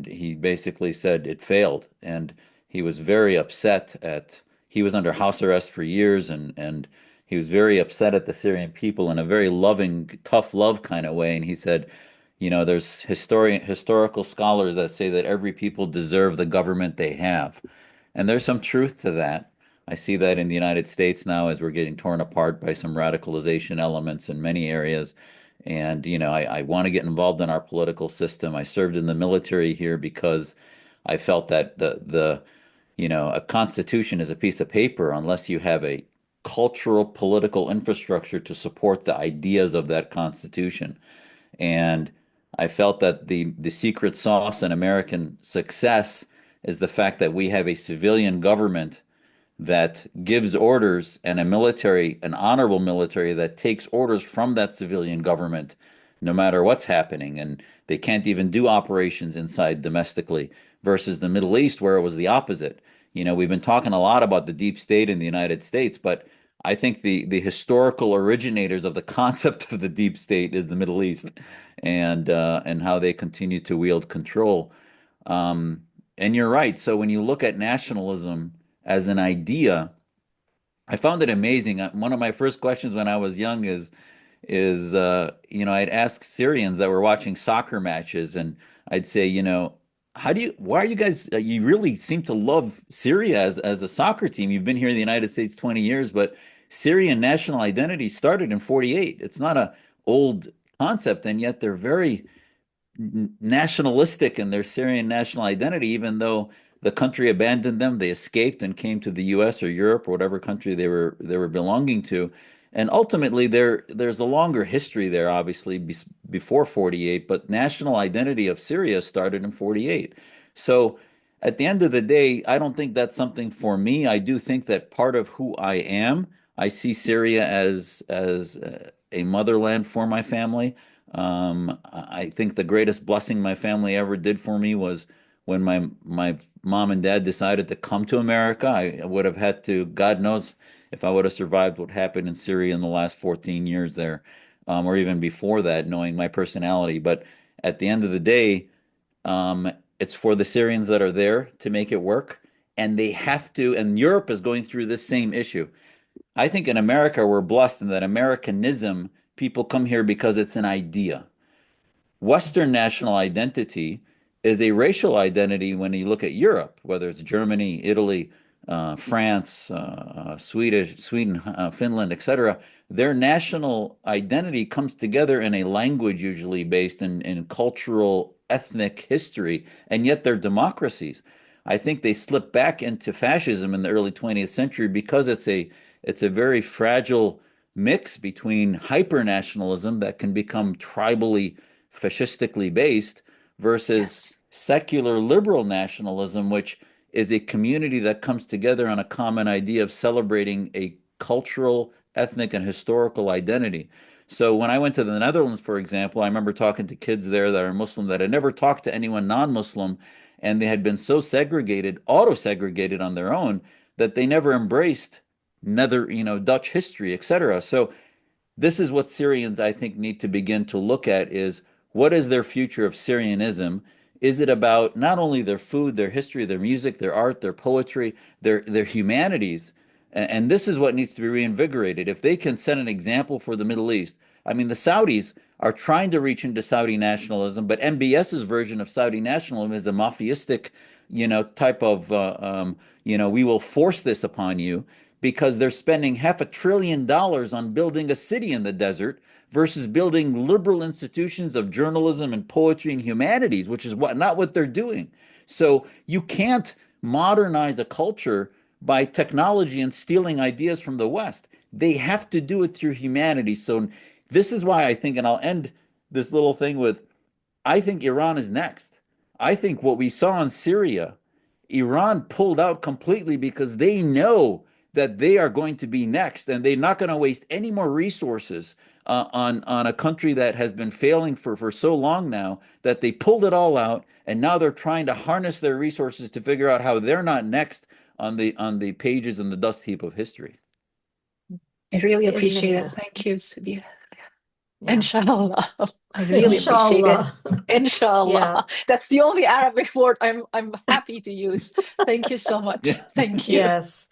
he basically said it failed, and he was very upset at he was under house arrest for years, and he was very upset at the Syrian people in a very loving, tough love kind of way. And he said, there's historical scholars that say that every people deserve the government they have, and there's some truth to that. I see that in the United States now as we're getting torn apart by some radicalization elements in many areas. And, I want to get involved in our political system. I served in the military here because I felt that a constitution is a piece of paper unless you have a cultural political infrastructure to support the ideas of that constitution. And I felt that the secret sauce in American success is the fact that we have a civilian government that gives orders, and a military, an honorable military that takes orders from that civilian government no matter what's happening. And they can't even do operations inside domestically versus the Middle East, where it was the opposite. We've been talking a lot about the deep state in the United States, but I think the historical originators of the concept of the deep state is the Middle East, and how they continue to wield control. Um, and you're right. So when you look at nationalism as an idea, I found it amazing. One of my first questions when I was young is I'd ask Syrians that were watching soccer matches, and I'd say, why are you guys, you really seem to love Syria as a soccer team. You've been here in the United States 20 years, but Syrian national identity started in 48. It's not a old concept, and yet they're very nationalistic in their Syrian national identity, even though the country abandoned them. They escaped and came to the U.S. or Europe or whatever country they were belonging to. And ultimately, there's a longer history there, obviously, before 48, but national identity of Syria started in 48. So at the end of the day, I don't think that's something for me. I do think that part of who I am, I see Syria as a motherland for my family. I think the greatest blessing my family ever did for me was when my mom and dad decided to come to America. I would have had to, God knows if I would have survived what happened in Syria in the last 14 years there, or even before that, knowing my personality. But at the end of the day, it's for the Syrians that are there to make it work, and they have to. And Europe is going through this same issue. I think in America, we're blessed in that Americanism, people come here because it's an idea. Western national identity is a racial identity when you look at Europe, whether it's Germany, Italy, France, Sweden, Finland, etc. Their national identity comes together in a language usually based in cultural, ethnic history, and yet they're democracies. I think they slipped back into fascism in the early 20th century because it's a very fragile mix between hyper nationalism that can become tribally fascistically based versus Yes. secular liberal nationalism, which is a community that comes together on a common idea of celebrating a cultural, ethnic, and historical identity. So when I went to the Netherlands, for example, I remember talking to kids there that are Muslim that had never talked to anyone non-Muslim, and they had been so segregated, auto-segregated on their own, that they never embraced Dutch history, etc. So this is what Syrians, I think, need to begin to look at is what is their future of Syrianism? Is it about not only their food, their history, their music, their art, their poetry, their humanities? And this is what needs to be reinvigorated. If they can set an example for the Middle East, I mean, the Saudis are trying to reach into Saudi nationalism, but MBS's version of Saudi nationalism is a mafiistic, type of, we will force this upon you because they're spending $500 billion on building a city in the desert versus building liberal institutions of journalism and poetry and humanities, which is not what they're doing. So you can't modernize a culture by technology and stealing ideas from the West. They have to do it through humanity. So this is why I think, and I'll end this little thing with, I think Iran is next. I think what we saw in Syria, Iran pulled out completely because they know that they are going to be next, and they're not going to waste any more resources on a country that has been failing for so long now that they pulled it all out, and now they're trying to harness their resources to figure out how they're not next on the pages and the dust heap of history. I really And appreciate yeah, it. Thank you, Zuhdi. yeah. Inshallah. I really appreciate it. Inshallah. Yeah. Inshallah. That's the only Arabic word I'm happy to use. Thank you so much. Yeah. Thank you. Yes.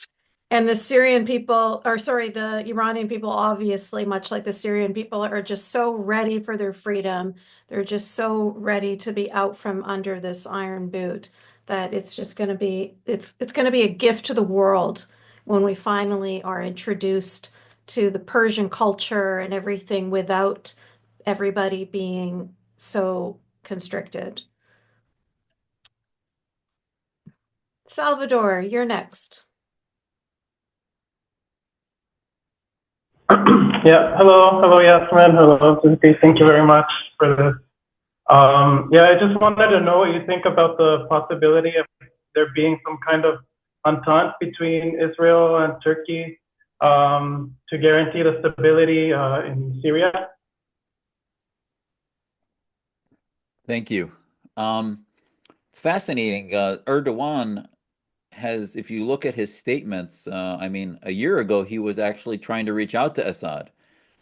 And the Syrian people, or sorry, the Iranian people, obviously, much like the Syrian people, are just so ready for their freedom. They're just so ready to be out from under this iron boot that it's just going to be, it's going to be a gift to the world when we finally are introduced to the Persian culture and everything without everybody being so constricted. Salvador, you're next. Yeah, hello, Yasmine, hello, Zuhdi. Thank you very much for this. Yeah, I just wanted to know what you think about the possibility of there being some kind of entente between Israel and Turkey to guarantee the stability in Syria. Thank you. It's fascinating. Erdogan has, if you look at his statements, I mean, a year ago, he was actually trying to reach out to Assad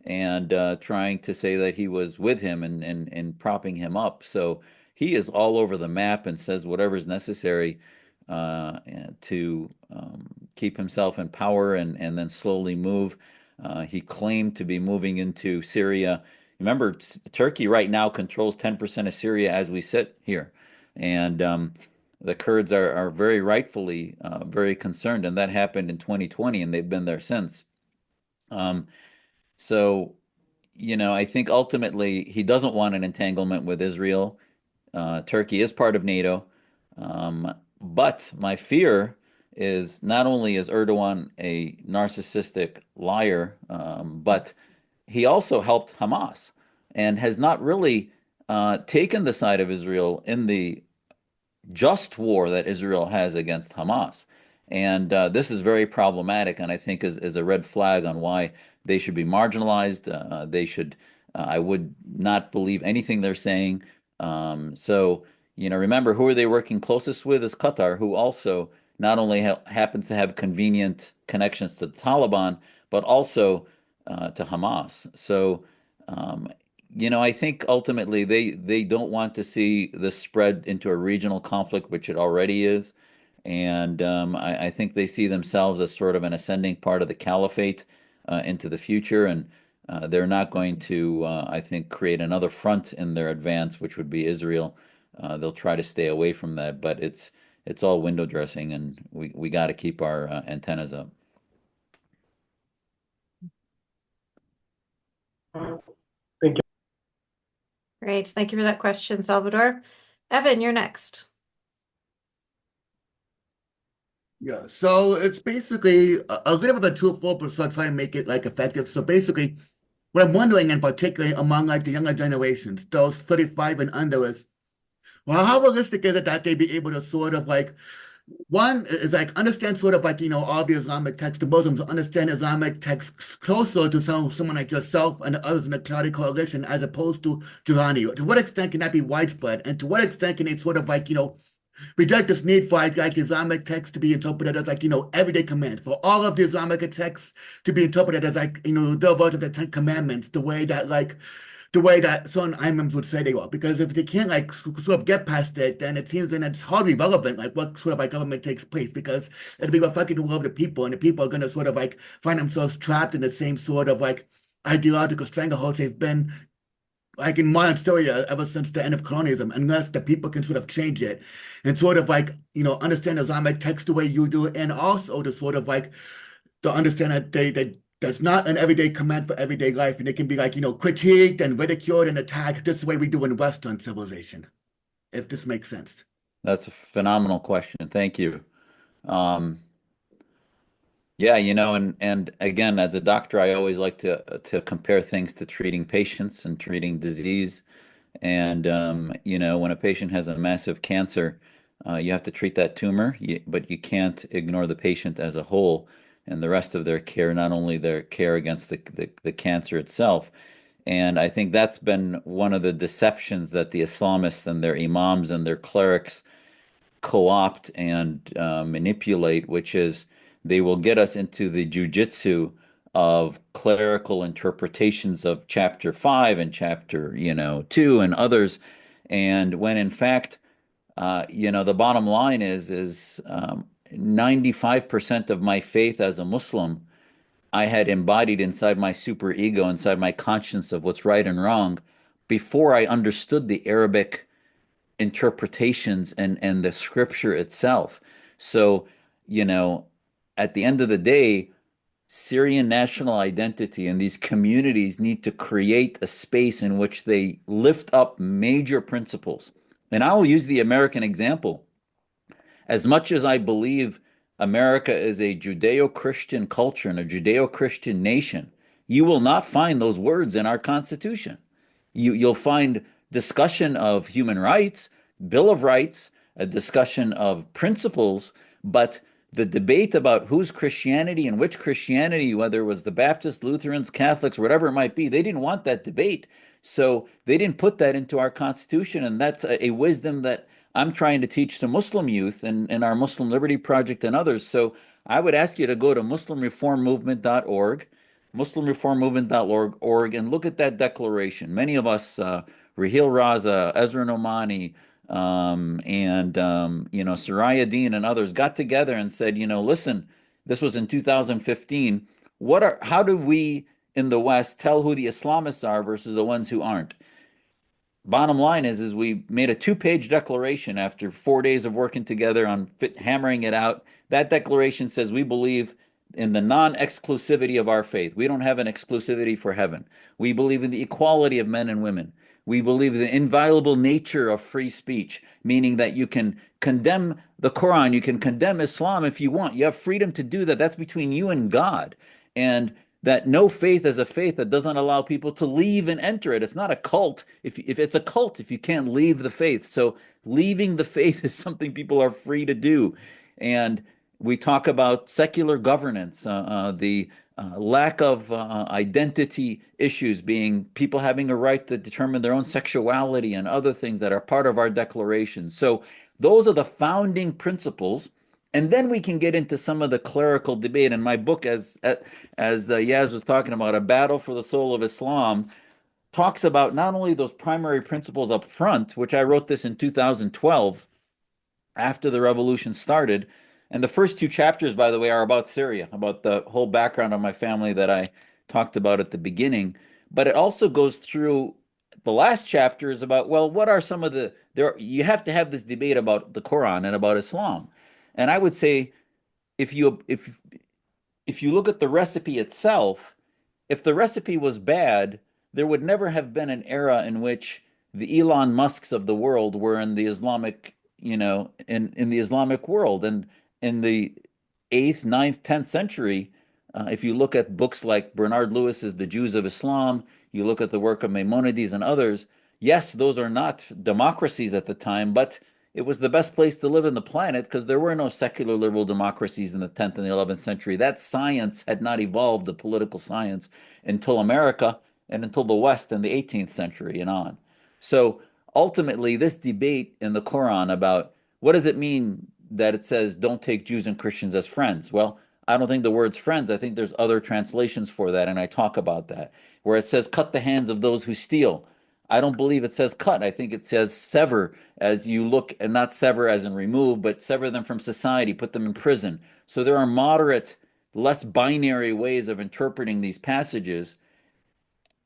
and trying to say that he was with him and propping him up. So he is all over the map and says whatever is necessary to keep himself in power and then slowly move. He claimed to be moving into Syria. Remember, Turkey right now controls 10% of Syria as we sit here. And the Kurds are very rightfully very concerned, and that happened in 2020, and they've been there since. So, I think ultimately he doesn't want an entanglement with Israel. Turkey is part of NATO. But my fear is not only is Erdogan a narcissistic liar, but he also helped Hamas and has not really taken the side of Israel in the just war that Israel has against Hamas. And this is very problematic, and I think is a red flag on why they should be marginalized. I would not believe anything they're saying. So, remember who are they working closest with is Qatar, who also not only happens to have convenient connections to the Taliban, but also to Hamas. So, I think ultimately they don't want to see this spread into a regional conflict, which it already is. And I think they see themselves as sort of an ascending part of the caliphate into the future. And they're not going to, I think, create another front in their advance, which would be Israel. They'll try to stay away from that, but it's all window dressing, and we got to keep our antennas up. Thank you. Great. Thank you for that question, Salvador. Evan, you're next. Yeah, so it's basically a little bit of a twofold, but so trying to make it like effective. So basically, what I'm wondering, in particular among like the younger generations, those 35 and under, is well, how realistic is it that they be able to sort of like One is like understand sort of like, all the Islamic texts, the Muslims understand Islamic texts closer to someone like yourself and others in the Cloudy Coalition as opposed to Jolani. To what extent can that be widespread? And to what extent can they sort of like, reject this need for like Islamic texts to be interpreted as like, everyday commands, for all of the Islamic texts to be interpreted as like, their version of the Ten Commandments, the way that certain imams would say they are. Because if they can't like sort of get past it, then it seems then it's hardly relevant, like what sort of like government takes place, because it'll be reflecting the will of the people, and the people are going to sort of like find themselves trapped in the same sort of like ideological strangleholds they've been like in modern Syria ever since the end of colonialism, unless the people can sort of change it and sort of like, understand Islamic text the way you do, and also to sort of like to understand that that's not an everyday command for everyday life, and it can be like, critiqued and ridiculed and attacked just the way we do in Western civilization, if this makes sense. That's a phenomenal question. Thank you. Um, yeah, and again, as a doctor, I always like to compare things to treating patients and treating disease. And when a patient has a massive cancer, you have to treat that tumor, but you can't ignore the patient as a whole and the rest of their care, not only their care against the cancer itself. And I think that's been one of the deceptions that the Islamists and their imams and their clerics co-opt and manipulate, which is they will get us into the jujitsu of clerical interpretations of chapter 5 and chapter, 2 and others. And when in fact, the bottom line is 95% of my faith as a Muslim, I had embodied inside my super ego, inside my conscience of what's right and wrong, before I understood the Arabic interpretations and the scripture itself. So, you know, at the end of the day, Syrian national identity and these communities need to create a space in which they lift up major principles. And I will use the American example. As much as I believe America is a Judeo-Christian culture and a Judeo-Christian nation, you will not find those words in our Constitution. You'll find discussion of human rights, Bill of Rights, a discussion of principles, but the debate about whose Christianity and which Christianity, whether it was the Baptists, Lutherans, Catholics, whatever it might be, they didn't want that debate. So they didn't put that into our Constitution. And that's a wisdom that I'm trying to teach to Muslim youth and our Muslim Liberty Project and others. So I would ask you to go to muslimreformmovement.org, muslimreformmovement.org, and look at that declaration. Many of us, Rahil Raza, Ezra Nomani, Soraya Dean and others got together and said, listen, this was in 2015. How do we in the West tell who the Islamists are versus the ones who aren't? Bottom line is we made a 2-page declaration after 4 days of working together on hammering it out. That declaration says we believe in the non-exclusivity of our faith. We don't have an exclusivity for heaven. We believe in the equality of men and women. We believe in the inviolable nature of free speech, meaning that you can condemn the Quran, you can condemn Islam if you want. You have freedom to do that. That's between you and God. And that no faith is a faith that doesn't allow people to leave and enter it. It's not a cult. If it's a cult, if you can't leave the faith. So leaving the faith is something people are free to do. And we talk about secular governance, the lack of identity issues, being people having a right to determine their own sexuality and other things that are part of our declaration. So those are the founding principles. And then we can get into some of the clerical debate. In my book, as Yaz was talking about, A Battle for the Soul of Islam, talks about not only those primary principles up front, which I wrote this in 2012, after the revolution started. And the first 2 chapters, by the way, are about Syria, about the whole background of my family that I talked about at the beginning. But it also goes through the last chapter is about, well, what are some of you have to have this debate about the Quran and about Islam. And I would say if you look at the recipe itself, if the recipe was bad, there would never have been an era in which the Elon Musks of the world were in the Islamic, in the Islamic world. And in the 8th, 9th, 10th century, if you look at books like Bernard Lewis's The Jews of Islam, you look at the work of Maimonides and others, yes, those are not democracies at the time, but it was the best place to live in the planet because there were no secular liberal democracies in the 10th and the 11th century. That science had not evolved, the political science, until America and until the West in the 18th century and on. So ultimately, this debate in the Quran about what does it mean that it says don't take Jews and Christians as friends? Well, I don't think the word's friends. I think there's other translations for that, and I talk about that, where it says cut the hands of those who steal. I don't believe it says cut. I think it says sever as you look, and not sever as in remove, but sever them from society, put them in prison. So there are moderate, less binary ways of interpreting these passages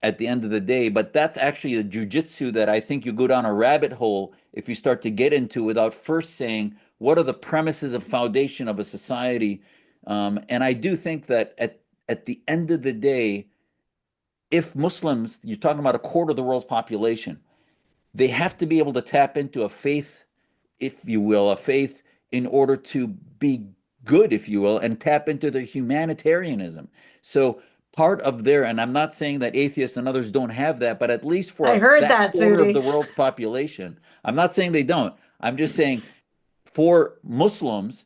at the end of the day. But that's actually a jujitsu that I think you go down a rabbit hole if you start to get into without first saying, what are the premises and foundation of a society? And I do think that at the end of the day, if Muslims, you're talking about a quarter of the world's population, they have to be able to tap into a faith, if you will, a faith in order to be good, if you will, and tap into their humanitarianism. So part of their, and I'm not saying that atheists and others don't have that, but at least for I heard that that, quarter of the Zuhdi. world's population, I'm not saying they don't. I'm just saying for Muslims,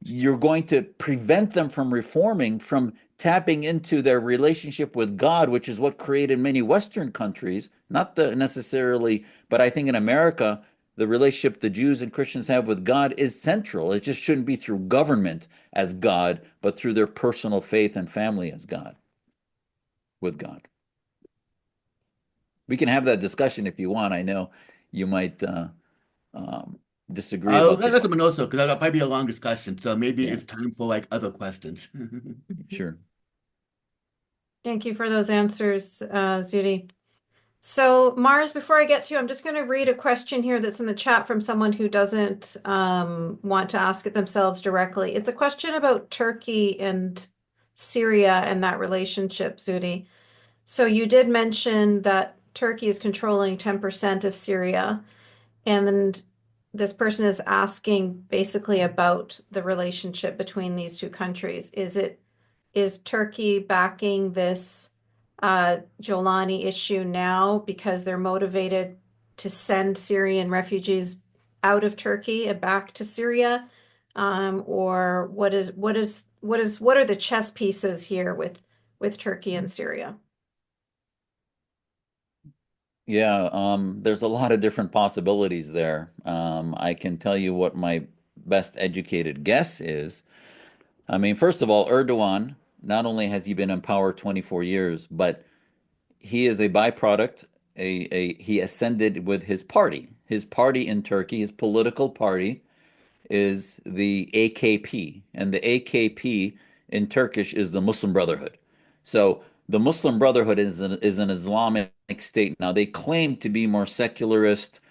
you're going to prevent them from reforming, from tapping into their relationship with God, which is what created many Western countries, not the necessarily, but I think in America, the relationship the Jews and Christians have with God is central. It just shouldn't be through government as God, but through their personal faith and family as God, with God. We can have that discussion if you want. I know you might um, disagree about the Let someone also, because that'll probably be a long discussion. So maybe yeah, it's time for like other questions. sure. Thank you for those answers, Zuhdi. So, Mars, before I get to you, I'm just going to read a question here that's in the chat from someone who doesn't want to ask it themselves directly. It's a question about Turkey and Syria and that relationship, Zuhdi. So, you did mention that Turkey is controlling 10% of Syria, and then this person is asking basically about the relationship between these two countries. Is Turkey backing this Jolani issue now because they're motivated to send Syrian refugees out of Turkey and back to Syria? Or what are the chess pieces here with Turkey and Syria? Yeah, there's a lot of different possibilities there. I can tell you what my best educated guess is. I mean, first of all, Erdogan, not only has he been in power 24 years, but he is a byproduct, he ascended with his party. His party in Turkey, his political party is the AKP, and the AKP in Turkish is the Muslim Brotherhood. So the Muslim Brotherhood is an Islamic state. Now they claim to be more secularist,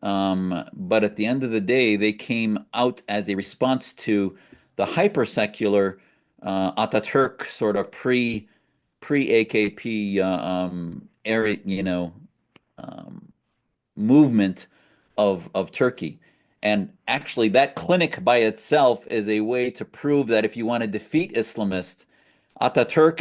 but at the end of the day, they came out as a response to the hyper secular Ataturk sort of pre AKP area, um, movement of Turkey. And actually, that clinic by itself is a way to prove that if you want to defeat Islamists, Ataturk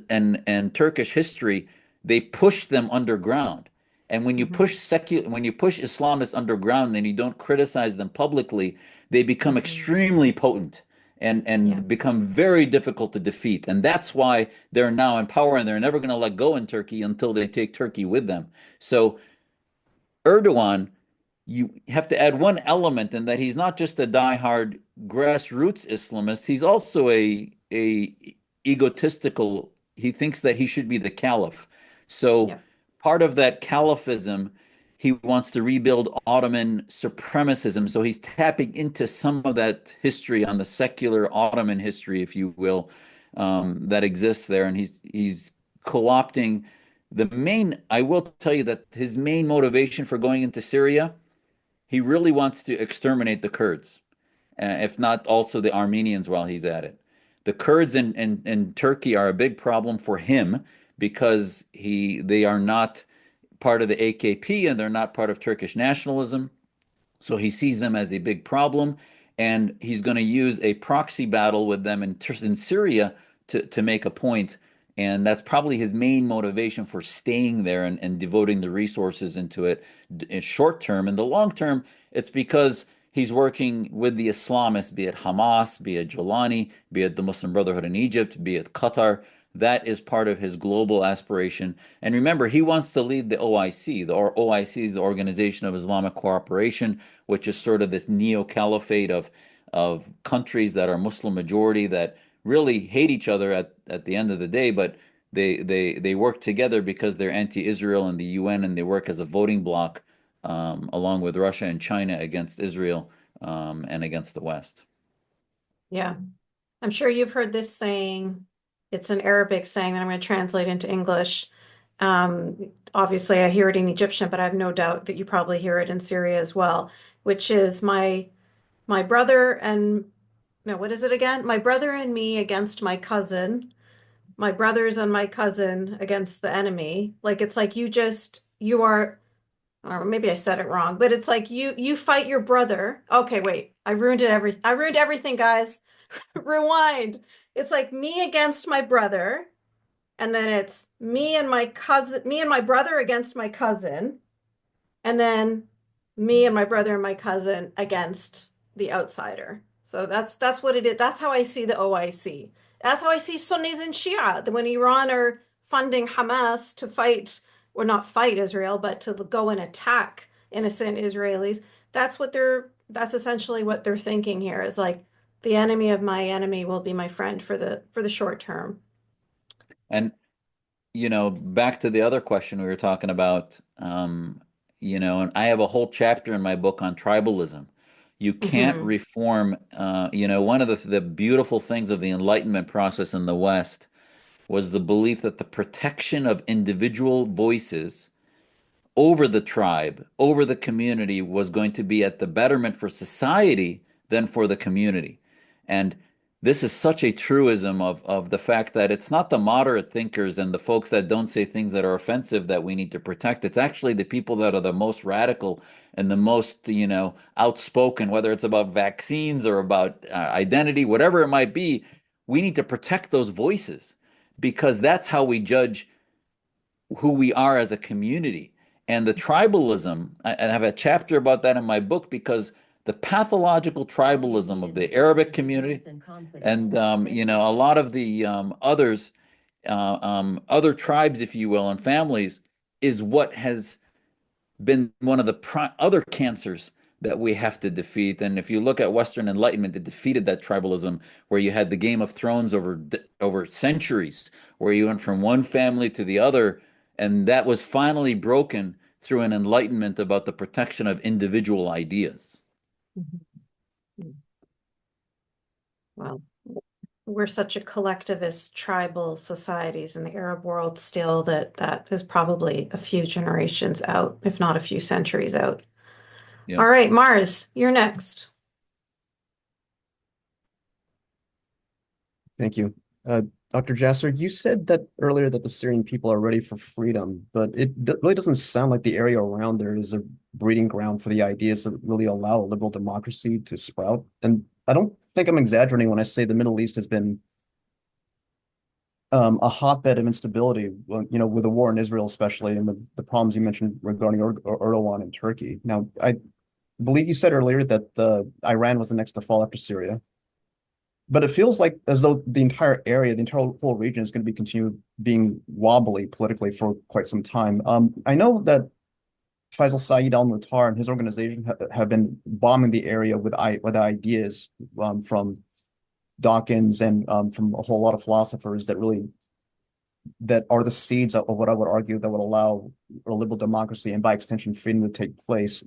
and Turkish history, they push them underground. And Mhm. when you push Islamists underground and you don't criticize them publicly, they become Mhm. extremely potent Yeah. and become very difficult to defeat. And that's why they're now in power and they're never going to let go in Turkey until they take Turkey with them. So Erdogan, you have to add one element in that he's not just a diehard grassroots Islamist, he's also a egotistical. He thinks that he should be the caliph. So Yeah. part of that caliphism, he wants to rebuild Ottoman supremacism. So he's tapping into some of that history on the secular Ottoman history, if you will, that exists there, and he's co-opting I will tell you that his main motivation for going into Syria, he really wants to exterminate the Kurds, if not also the Armenians while he's at it. The Kurds in Turkey are a big problem for him because they are not part of the AKP and they're not part of Turkish nationalism. So he sees them as a big problem, and he's going to use a proxy battle with them in Syria to make a point And that's probably his main motivation for staying there and devoting the resources into it in short term. In the long term, it's because he's working with the Islamists, be it Hamas, be it Jolani, be it the Muslim Brotherhood in Egypt, be it Qatar. That is part of his global aspiration. And remember, he wants to lead the OIC. The OIC is the Organization of Islamic Cooperation, which is sort of this neo-caliphate of countries that are Muslim majority that really hate each other at the end of the day, but they work together because they're anti-Israel in the UN, and they work as a voting bloc along with Russia and China against Israel and against the West. Yeah. I'm sure you've heard this saying. It's an Arabic saying that I'm going to translate into English. Obviously, I hear it in Egyptian, but I have no doubt that you probably hear it in Syria as well, which is my brother and no, what is it again? My brother and me against my cousin, my brothers and my cousin against the enemy. Like it's like you are, or maybe I said it wrong, but it's like you fight your brother. Okay, wait, I ruined everything, guys. Rewind. It's like me against my brother, and then it's me and my brother against my cousin, and then me and my brother and my cousin against the outsider. So that's what it is. That's how I see the OIC. That's how I see Sunnis and Shia. That when Iran are funding Hamas to fight, or not fight Israel, but to go and attack innocent Israelis, that's essentially what they're thinking here is like the enemy of my enemy will be my friend for the short term. And back to the other question we were talking about, and I have a whole chapter in my book on tribalism. You can't Hmm. reform, one of the beautiful things of the Enlightenment process in the West was the belief that the protection of individual voices over the tribe, over the community, was going to be at the betterment for society than for the community. And this is such a truism of the fact that it's not the moderate thinkers and the folks that don't say things that are offensive that we need to protect. It's actually the people that are the most radical and the most, outspoken, whether it's about vaccines or about identity, whatever it might be. We need to protect those voices because that's how we judge who we are as a community. And the tribalism, I have a chapter about that in my book because the pathological tribalism of the Arabic community and a lot of the other tribes, if you will, and families is what has been one of the other cancers that we have to defeat. And if you look at Western Enlightenment, it defeated that tribalism, where you had the Game of Thrones over centuries, where you went from one family to the other, and that was finally broken through an enlightenment about the protection of individual ideas. Well, we're such a collectivist tribal societies in the Arab world still that is probably a few generations out, if not a few centuries out. Yeah. All right, Mars, you're next. Thank you. Dr. Jasser, you said that earlier that the Syrian people are ready for freedom, but it really doesn't sound like the area around there is a breeding ground for the ideas that really allow a liberal democracy to sprout. And I don't think I'm exaggerating when I say the Middle East has been a hotbed of instability, with the war in Israel, especially, and the problems you mentioned regarding Erdogan and Turkey. Now, I believe you said earlier that Iran was the next to fall after Syria. But it feels like as though the entire area, the entire whole region is going to be continue being wobbly politically for quite some time. I know that Faisal Saeed al-Mutar and his organization have been bombing the area with ideas from Dawkins and from a whole lot of philosophers that are the seeds of what I would argue that would allow a liberal democracy and by extension freedom to take place.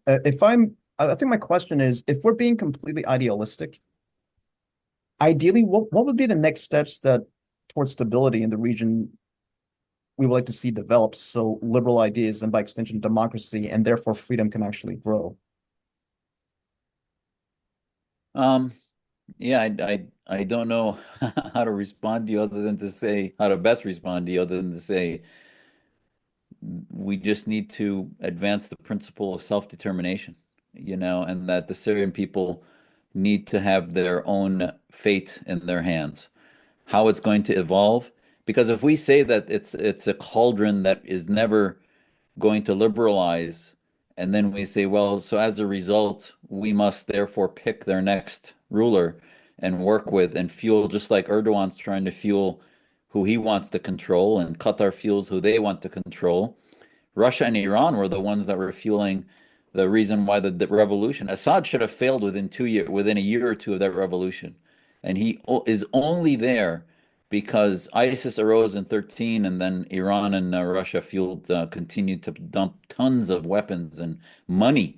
I think my question is, if we're being completely idealistic, ideally, what would be the next steps towards stability in the region we would like to see developed so liberal ideas and by extension democracy and therefore freedom can actually grow? Yeah, I don't know how to respond to you other than to say how to best respond to you other than to say we just need to advance the principle of self-determination, and that the Syrian people need to have their own fate in their hands. How it's going to evolve Because if we say that it's a cauldron that is never going to liberalize, and then we say, well, so as a result, we must therefore pick their next ruler and work with and fuel, just like Erdogan's trying to fuel who he wants to control, and Qatar fuels who they want to control. Russia and Iran were the ones that were fueling the reason why the revolution. Assad should have failed within a year or two of that revolution, and he is only there because ISIS arose in 13, and then Iran and Russia continued to dump tons of weapons and money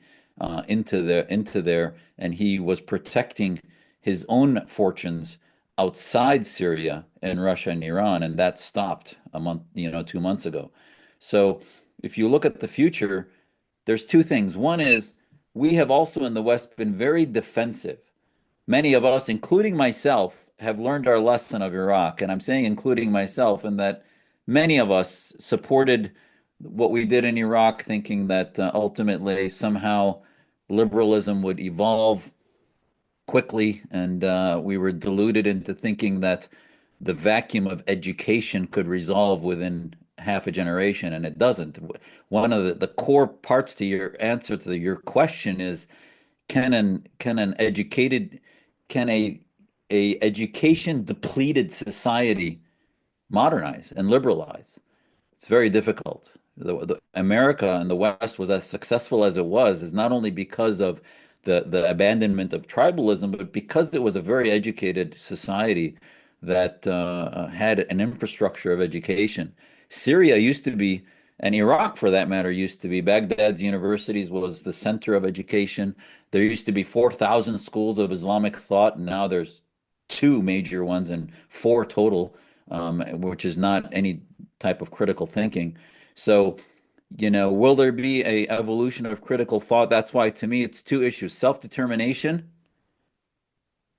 into there, and he was protecting his own fortunes outside Syria and Russia and Iran, and that stopped a month, 2 months ago. So if you look at the future, there's two things. One is we have also in the West been very defensive. Many of us, including myself, have learned our lesson of Iraq. And I'm saying including myself, in that many of us supported what we did in Iraq, thinking that ultimately somehow liberalism would evolve quickly, and we were deluded into thinking that the vacuum of education could resolve within half a generation, and it doesn't. One of the core parts to your answer to your question is, can an educated can a education depleted society modernize and liberalize? It's very difficult. America and the West was as successful as it was is not only because of the abandonment of tribalism, but because it was a very educated society that had an infrastructure of education. Syria used to be, and Iraq for that matter, used to be. Baghdad's universities was the center of education. There used to be 4,000 schools of Islamic thought, and now there's two major ones and four total, which is not any type of critical thinking. So, will there be a evolution of critical thought? That's why, to me, it's two issues: self-determination,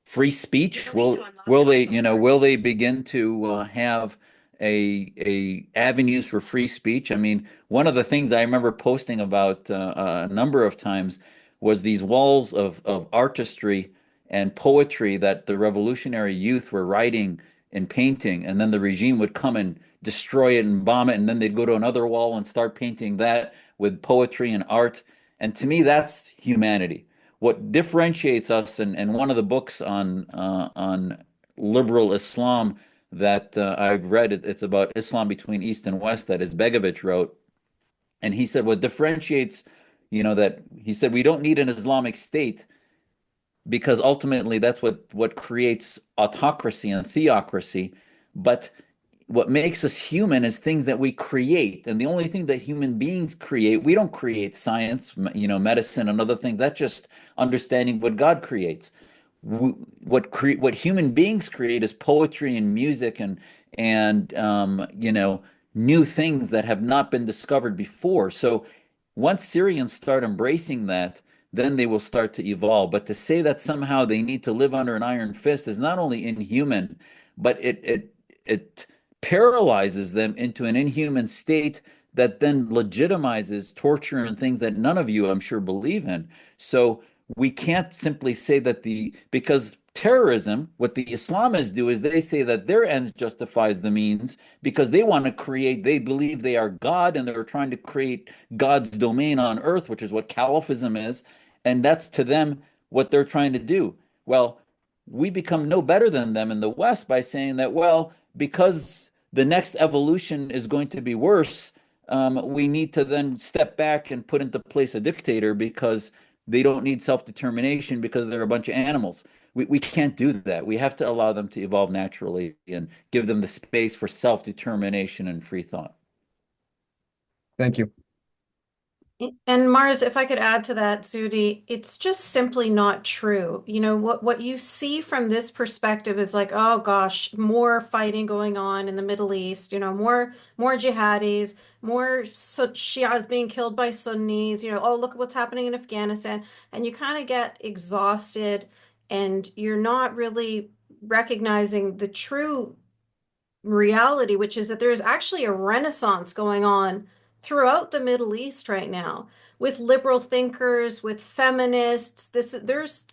free speech. Will they begin to have a avenues for free speech? I mean, one of the things I remember posting about a number of times was these walls of artistry and poetry that the revolutionary youth were writing and painting, and then the regime would come and destroy it and bomb it, and then they'd go to another wall and start painting that with poetry and art. And to me, that's humanity. What differentiates us, and one of the books on liberal Islam that I've read, it's about Islam between East and West, that Izbegovich wrote, and he said what differentiates, that he said we don't need an Islamic state because ultimately that's what creates autocracy and theocracy, but what makes us human is things that we create. And the only thing that human beings create, we don't create science, medicine and other things. That's just understanding what God creates. What human beings create is poetry and music and new things that have not been discovered before. So once Syrians start embracing that, then they will start to evolve. But to say that somehow they need to live under an iron fist is not only inhuman, but it paralyzes them into an inhuman state that then legitimizes torture and things that none of you, I'm sure, believe in. So we can't simply say that because terrorism, what the Islamists do is they say that their ends justifies the means because they want to they believe they are God and they're trying to create God's domain on earth, which is what Caliphism is. And that's to them what they're trying to do. Well, we become no better than them in the West by saying that, well, because the next evolution is going to be worse, we need to then step back and put into place a dictator because they don't need self-determination because they're a bunch of animals. We can't do that. We have to allow them to evolve naturally and give them the space for self-determination and free thought. Thank you. And Mars, if I could add to that, Zuhdi, it's just simply not true. What you see from this perspective is like, oh gosh, more fighting going on in the Middle East, more jihadis, more Shias being killed by Sunnis, oh, look at what's happening in Afghanistan. And you kind of get exhausted and you're not really recognizing the true reality, which is that there is actually a renaissance going on throughout the Middle East right now with liberal thinkers, with feminists. There's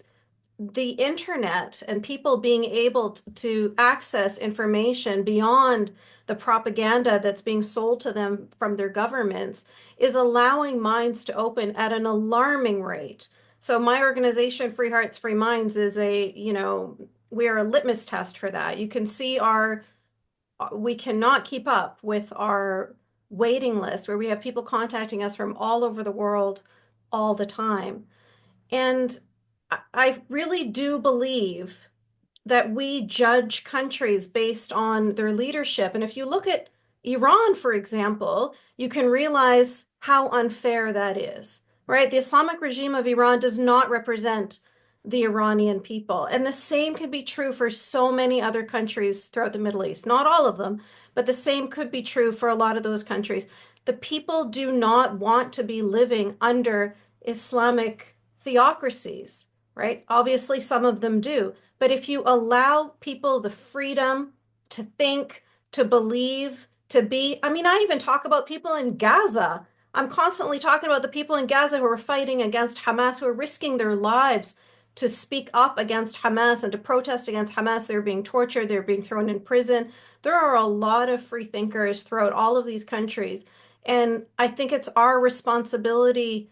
the internet and people being able to access information beyond the propaganda that's being sold to them from their governments is allowing minds to open at an alarming rate. So my organization, Free Hearts, Free Minds, is we are a litmus test for that. You can see we cannot keep up with our waiting list where we have people contacting us from all over the world all the time. And I really do believe that we judge countries based on their leadership. And if you look at Iran, for example, you can realize how unfair that is, right? The Islamic regime of Iran does not represent the Iranian people. And the same could be true for so many other countries throughout the Middle East. Not all of them, but the same could be true for a lot of those countries. The people do not want to be living under Islamic theocracies, right? Obviously, some of them do. But if you allow people the freedom to think, to believe, to be, I mean, I even talk about people in Gaza. I'm constantly talking about the people in Gaza who are fighting against Hamas, who are risking their lives to speak up against Hamas and to protest against Hamas. They're being tortured, they're being thrown in prison. There are a lot of free thinkers throughout all of these countries. And I think it's our responsibility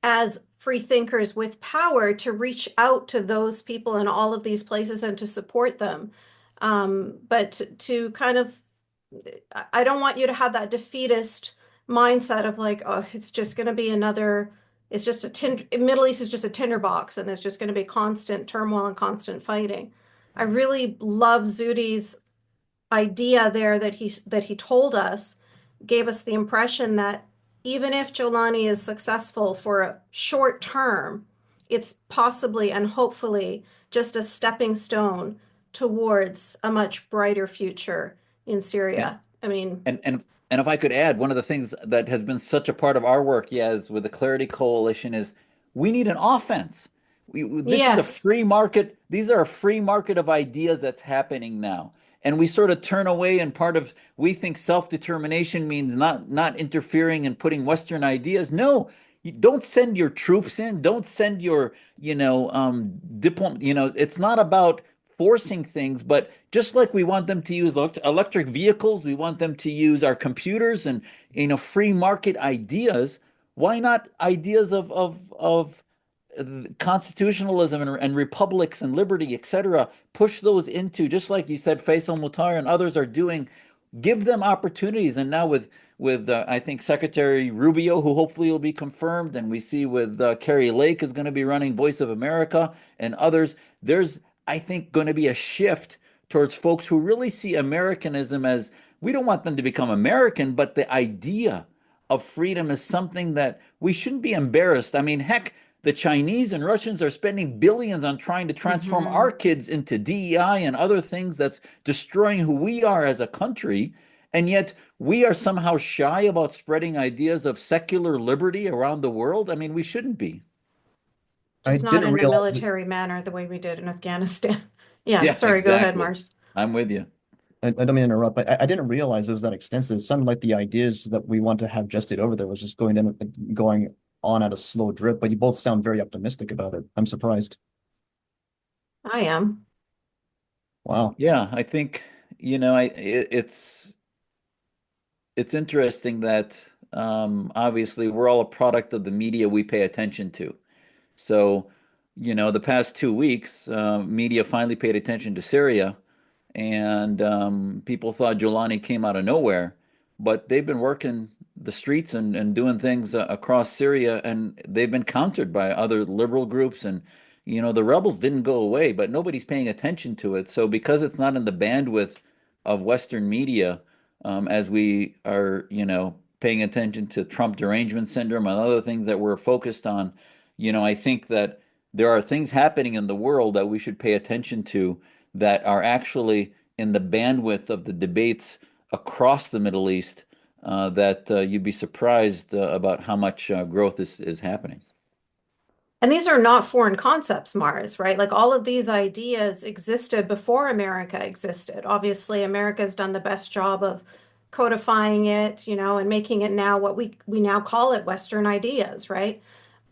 as free thinkers with power to reach out to those people in all of these places and to support them. But to kind of, I don't want you to have that defeatist mindset of like, oh, it's just going to be another, it's just Middle East is just a tinderbox and there's just going to be constant turmoil and constant fighting. I really love Zuhdi's idea there that he told us, gave us the impression that even if Jolani is successful for a short term, it's possibly and hopefully just a stepping stone towards a much brighter future in Yeah. Syria. I mean, And if I could add, one of the things that has been such a part of our work, yes, with the Clarity Coalition is we need an offense. This is a yes. free market. These are a free market of ideas that's happening now. And we sort of turn away, and part of we think self-determination means not interfering and putting Western ideas. No, you don't send your troops in. Don't send your, diplomat. It's not about forcing things, but just like we want them to use electric vehicles, we want them to use our computers and free market ideas. Why not ideas of constitutionalism and republics and liberty, etc.? Push those into, just like you said, Faisal Mutar and others are doing. Give them opportunities. And now with I think Secretary Rubio, who hopefully will be confirmed, and we see with Carrie Lake is going to be running Voice of America and others. There's, I think, going to be a shift towards folks who really see Americanism as, we don't want them to become American, but the idea of freedom is something that we shouldn't be embarrassed. I mean, heck, the Chinese and Russians are spending billions on trying to transform our kids into DEI and other things that's destroying who we are as a country. And yet we are somehow shy about spreading ideas of secular liberty around the world. I mean, we shouldn't be. I Just not didn't in a realize it. military manner the way we did in Afghanistan. Yeah, Yeah, sorry, go ahead, exactly. Mars. I'm with you. I don't mean to interrupt, but I didn't realize it was that extensive. It sounded like the ideas that we want to have gested over there was just going on at a slow drip, but you both sound very optimistic about it. I'm surprised. I am. Wow. Yeah, I think, it's interesting that obviously we're all a product of the media we pay attention to. So, the past 2 weeks, media finally paid attention to Syria, and people thought Jolani came out of nowhere, but they've been working the streets and doing things across Syria, and they've been countered by other liberal groups, and the rebels didn't go away, but nobody's paying attention to it. So because it's not in the bandwidth of Western media, as we are, paying attention to Trump derangement syndrome and other things that we're focused on, I think that there are things happening in the world that we should pay attention to that are actually in the bandwidth of the debates across the Middle East, that you'd be surprised about how much growth is happening. And these are not foreign concepts, Mars, right? Like all of these ideas existed before America existed. Obviously, America's done the best job of codifying it, and making it now what we now call it Western ideas, right?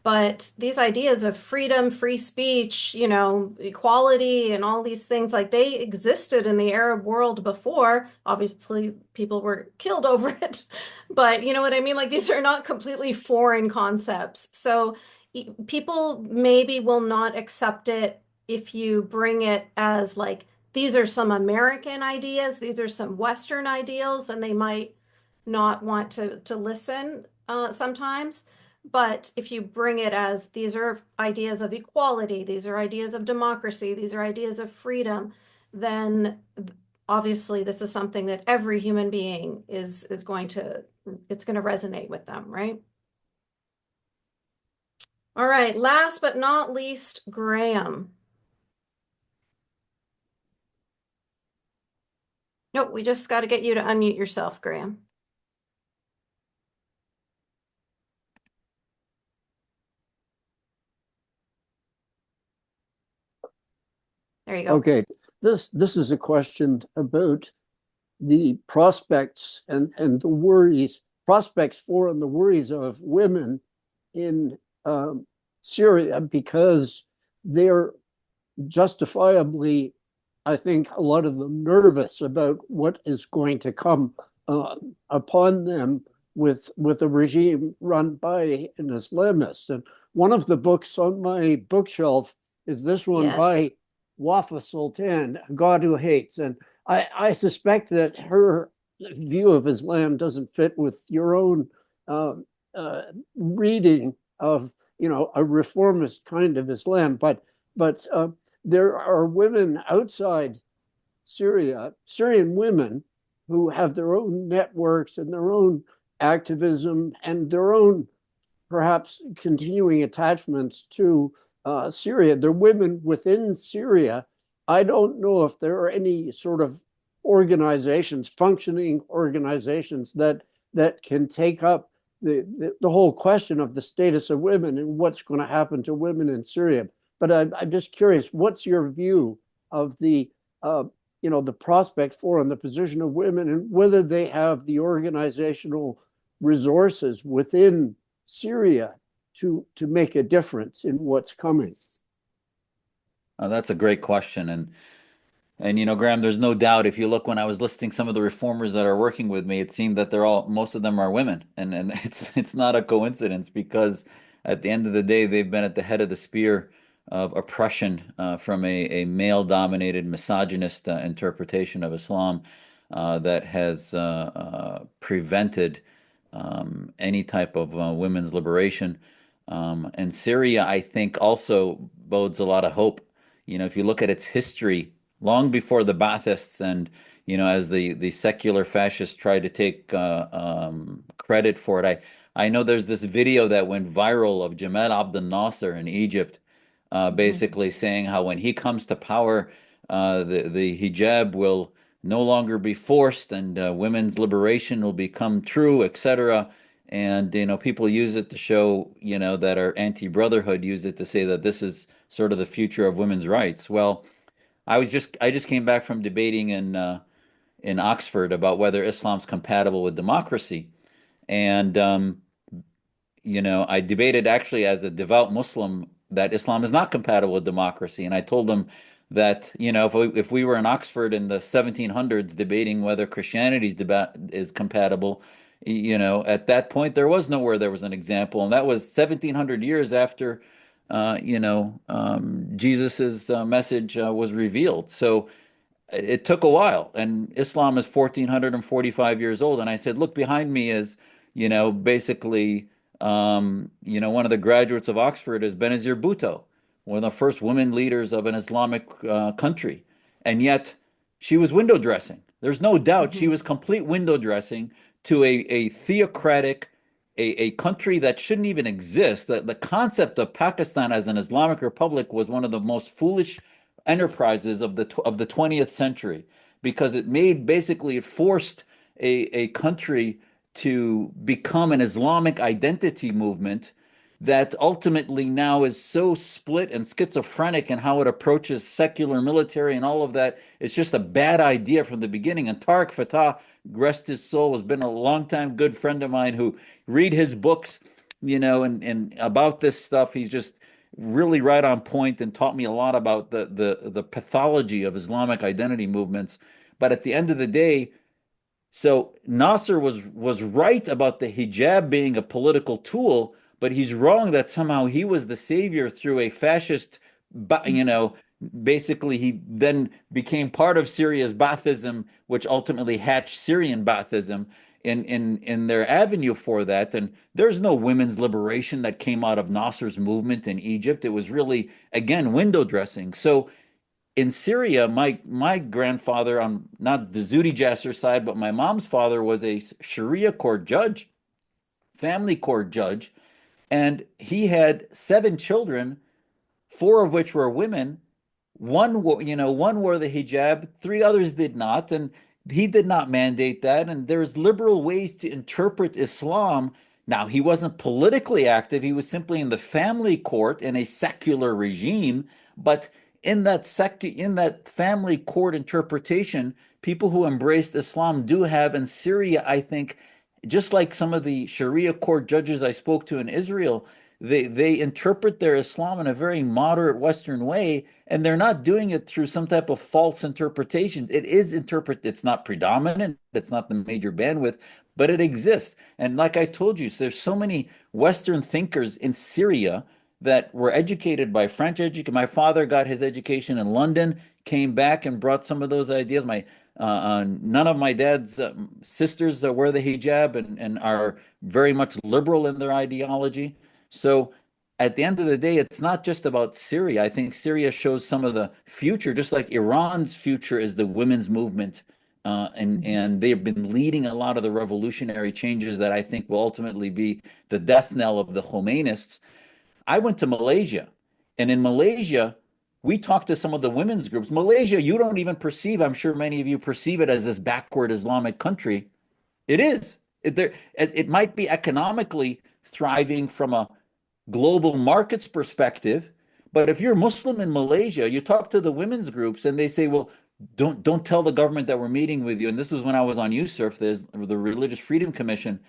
But these ideas of freedom, free speech, you know, equality, and all these things, like they existed in the Arab world before. Obviously, people were killed over it. But you know what I mean? Like these are not completely foreign concepts. So people maybe will not accept it if you bring it as like, these are some American ideas, these are some Western ideals, and they might not want to listen sometimes. But if you bring it as these are ideas of equality, these are ideas of democracy, these are ideas of freedom, then obviously this is something that every human being is going to, it's going to resonate with them, right? All right, last but not least, Graham. Nope, we just got to get you to unmute yourself, Graham. There you go. Okay, this is a question about the prospects and the worries, prospects for and the worries of women in Syria, because they're justifiably, I think, a lot of them nervous about what is going to come upon them with a regime run by an Islamist. And one of the books on my bookshelf is this one Yes. by Wafa Sultan, God Who Hates. And I suspect that her view of Islam doesn't fit with your own reading of, you know, a reformist kind of Islam. But there are women outside Syria, Syrian women, who have their own networks and their own activism and their own perhaps continuing attachments to Syria. They're women within Syria. I don't know if there are any sort of organizations, functioning organizations that can take up the whole question of the status of women and what's going to happen to women in Syria. But I'm just curious, what's your view of the you know, the prospect for and the position of women, and whether they have the organizational resources within Syria to make a difference in what's coming? That's a great question. And you know, Graham, there's no doubt if you look when I was listing some of the reformers that are working with me, it seemed that most of them are women. And it's not a coincidence, because at the end of the day, they've been at the head of the spear of oppression from a male-dominated misogynist interpretation of Islam that has prevented any type of women's liberation. And Syria, I think, also bodes a lot of hope. You know, if you look at its history, long before the Baathists and, you know, as the secular fascists tried to take credit for it. I know there's this video that went viral of Jamal Abdel Nasser in Egypt, basically saying how when he comes to power, the hijab will no longer be forced, and women's liberation will become true, etc. And you know, people use it to show, you know, that our anti-brotherhood use it to say that this is sort of the future of women's rights. Well, I just came back from debating in Oxford about whether Islam's compatible with democracy, and you know, I debated actually as a devout Muslim that Islam is not compatible with democracy, and I told them that, you know, if we were in Oxford in the 1700s debating whether Christianity is compatible, you know, at that point there was nowhere there was an example, and that was 1700 years after you know, Jesus's message was revealed. So it took a while, and Islam is 1445 years old. And I said, look, behind me is, you know, basically, you know, one of the graduates of Oxford is Benazir Bhutto, one of the first women leaders of an Islamic country. And yet she was window dressing. There's no doubt she was complete window dressing to a theocratic, a country that shouldn't even exist. The concept of Pakistan as an Islamic republic was one of the most foolish enterprises of the 20th century, because it made, basically it forced a country to become an Islamic identity movement that ultimately now is so split and schizophrenic in how it approaches secular military and all of that. It's just a bad idea from the beginning. And Tariq Fatah, rest his soul, has been a longtime good friend of mine who read his books. and about this stuff. He's just really right on point and taught me a lot about the pathology of Islamic identity movements. But at the end of the day, so Nasser was right about the hijab being a political tool, but he's wrong that somehow he was the savior through a fascist, basically he then became part of Syria's Baathism, which ultimately hatched Syrian Baathism in their avenue for that. And there's no women's liberation that came out of Nasser's movement in Egypt. It was really, again, window dressing. So in Syria, my grandfather, on not the Zuhdi Jasser side, but my mom's father was a Sharia court judge, family court judge, and he had 7 children, 4 of which were women. One wore the hijab, 3 others did not, and he did not mandate that. And there's liberal ways to interpret Islam. Now, he wasn't politically active; he was simply in the family court in a secular regime, but in that family court interpretation, people who embraced Islam do have in Syria, I think, just like some of the Sharia court judges I spoke to in Israel, they interpret their Islam in a very moderate Western way, and they're not doing it through some type of false interpretation. It's not predominant, it's not the major bandwidth, but it exists. And like I told you, so there's so many Western thinkers in Syria that were educated by French education. My father got his education in London, came back and brought some of those ideas. None of my dad's sisters wear the hijab and are very much liberal in their ideology. So at the end of the day, it's not just about Syria. I think Syria shows some of the future, just like Iran's future is the women's movement. And they've been leading a lot of the revolutionary changes that I think will ultimately be the death knell of the Khomeinists. I went to Malaysia, and in Malaysia, we talked to some of the women's groups. Malaysia, you don't even perceive, I'm sure many of you perceive it as this backward Islamic country. It is. It might be economically thriving from a global markets perspective, but if you're Muslim in Malaysia, you talk to the women's groups and they say, well, don't tell the government that we're meeting with you. And this was when I was on USURF, there's the Religious Freedom Commission.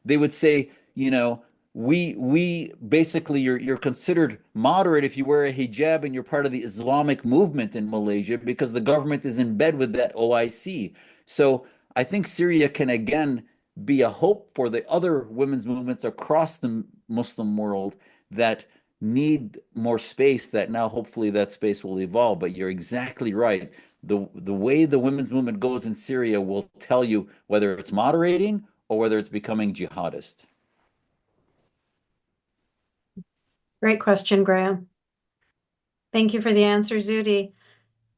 They would say, we basically you're considered moderate if you wear a hijab and you're part of the Islamic movement in Malaysia because the government is in bed with that OIC. So I think Syria can again be a hope for the other women's movements across the Muslim world that need more space, that now hopefully that space will evolve. But you're exactly right. The way the women's movement goes in Syria will tell you whether it's moderating or whether it's becoming jihadist. Great question, Graham. Thank you for the answer, Zuhdi.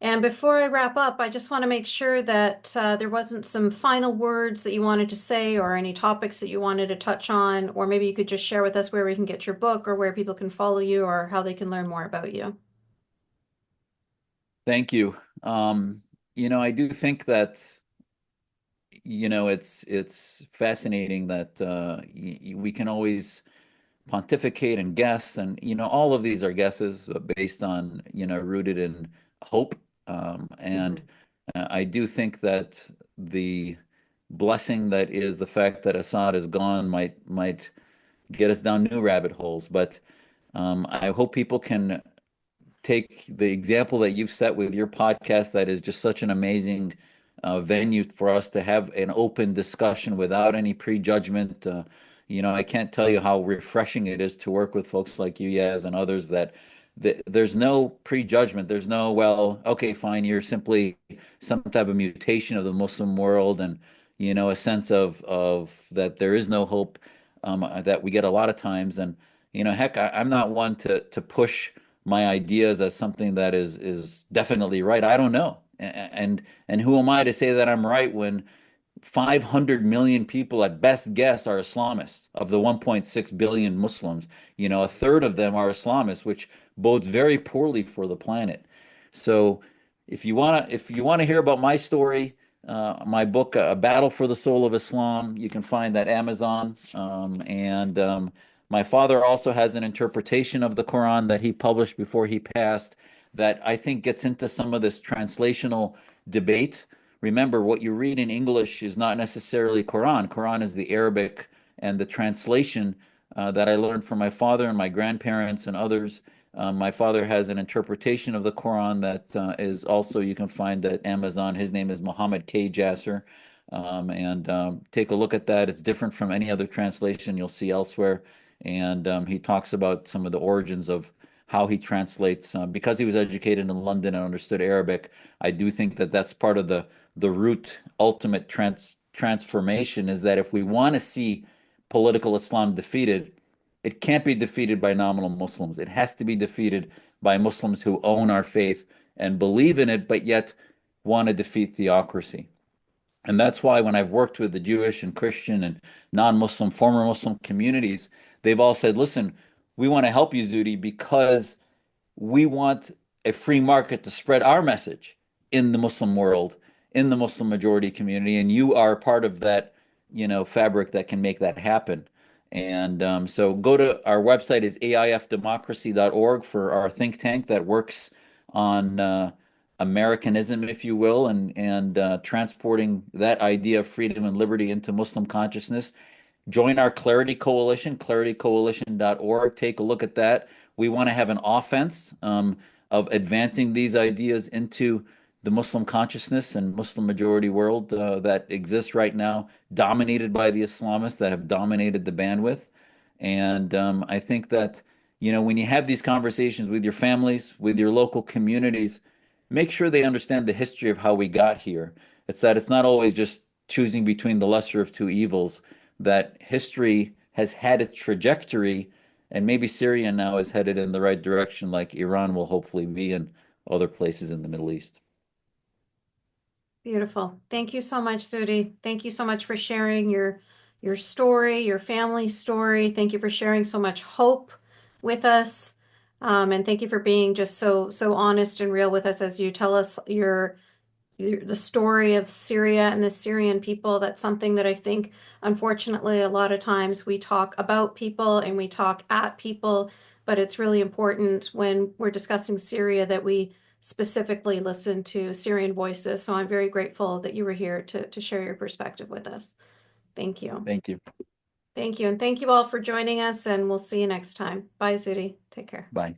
And before I wrap up, I just want to make sure that there wasn't some final words that you wanted to say or any topics that you wanted to touch on, or maybe you could just share with us where we can get your book or where people can follow you or how they can learn more about you. Thank you. I do think that, it's fascinating that we can always pontificate and guess, and all of these are guesses based on rooted in hope, and I do think that the blessing that is the fact that Assad is gone might get us down new rabbit holes, but I hope people can take the example that you've set with your podcast, that is just such an amazing venue for us to have an open discussion without any prejudgment. I can't tell you how refreshing it is to work with folks like you, Yaz, and others there's no prejudgment. There's no, well, okay, fine, you're simply some type of mutation of the Muslim world, and a sense of that there is no hope that we get a lot of times. And heck, I'm not one to push my ideas as something that is definitely right. I don't know, and who am I to say that I'm right when 500 million people at best guess are Islamists of the 1.6 billion Muslims. A third of them are Islamists, which bodes very poorly for the planet. So if you wanna hear about my story, my book, A Battle for the Soul of Islam, you can find that Amazon. My father also has an interpretation of the Quran that he published before he passed that I think gets into some of this translational debate. Remember, what you read in English is not necessarily Quran. Quran is the Arabic, and the translation that I learned from my father and my grandparents and others. My father has an interpretation of the Quran that is also, you can find at Amazon. His name is Mohammed K. Jasser. And take a look at that. It's different from any other translation you'll see elsewhere. And he talks about some of the origins of how he translates. Because he was educated in London and understood Arabic, I do think that that's part of the root ultimate transformation, is that if we want to see political Islam defeated, it can't be defeated by nominal Muslims. It has to be defeated by Muslims who own our faith and believe in it, but yet want to defeat theocracy. And that's why when I've worked with the Jewish and Christian and non-Muslim, former Muslim communities, they've all said, listen, we want to help you, Zuhdi, because we want a free market to spread our message in the Muslim world, in the Muslim majority community, and you are part of that, fabric that can make that happen. And so go to our website is aifdemocracy.org for our think tank that works on Americanism, if you will, and transporting that idea of freedom and liberty into Muslim consciousness. Join our Clarity Coalition, claritycoalition.org. Take a look at that. We want to have an offense of advancing these ideas into the Muslim consciousness and Muslim majority world that exists right now, dominated by the Islamists that have dominated the bandwidth. And I think that, when you have these conversations with your families, with your local communities, make sure they understand the history of how we got here. It's that it's not always just choosing between the lesser of two evils, that history has had its trajectory, and maybe Syria now is headed in the right direction, like Iran will hopefully be in other places in the Middle East. Beautiful. Thank you so much, Zuhdi. Thank you so much for sharing your story, your family story. Thank you for sharing so much hope with us. And thank you for being just so honest and real with us as you tell us the story of Syria and the Syrian people. That's something that I think, unfortunately, a lot of times we talk about people and we talk at people, but it's really important when we're discussing Syria that we specifically listen to Syrian voices. So I'm very grateful that you were here to share your perspective with us. Thank you. Thank you. Thank you. And thank you all for joining us, and we'll see you next time. Bye, Zuhdi. Take care. Bye.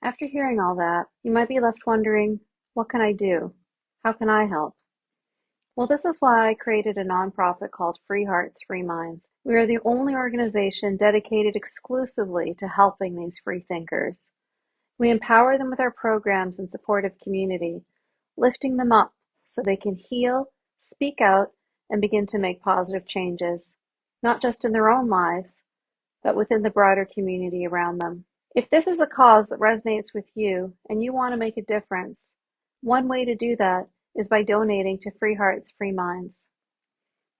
After hearing all that, you might be left wondering, what can I do? How can I help? Well, this is why I created a nonprofit called Free Hearts, Free Minds. We are the only organization dedicated exclusively to helping these free thinkers. We empower them with our programs and supportive community, lifting them up so they can heal, speak out, and begin to make positive changes, not just in their own lives, but within the broader community around them. If this is a cause that resonates with you and you want to make a difference, one way to do that is by donating to Free Hearts, Free Minds.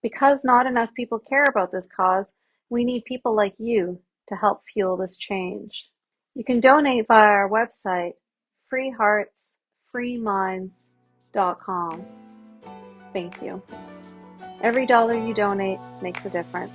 Because not enough people care about this cause, we need people like you to help fuel this change. You can donate via our website, freeheartsfreeminds.com. Thank you. Every dollar you donate makes a difference.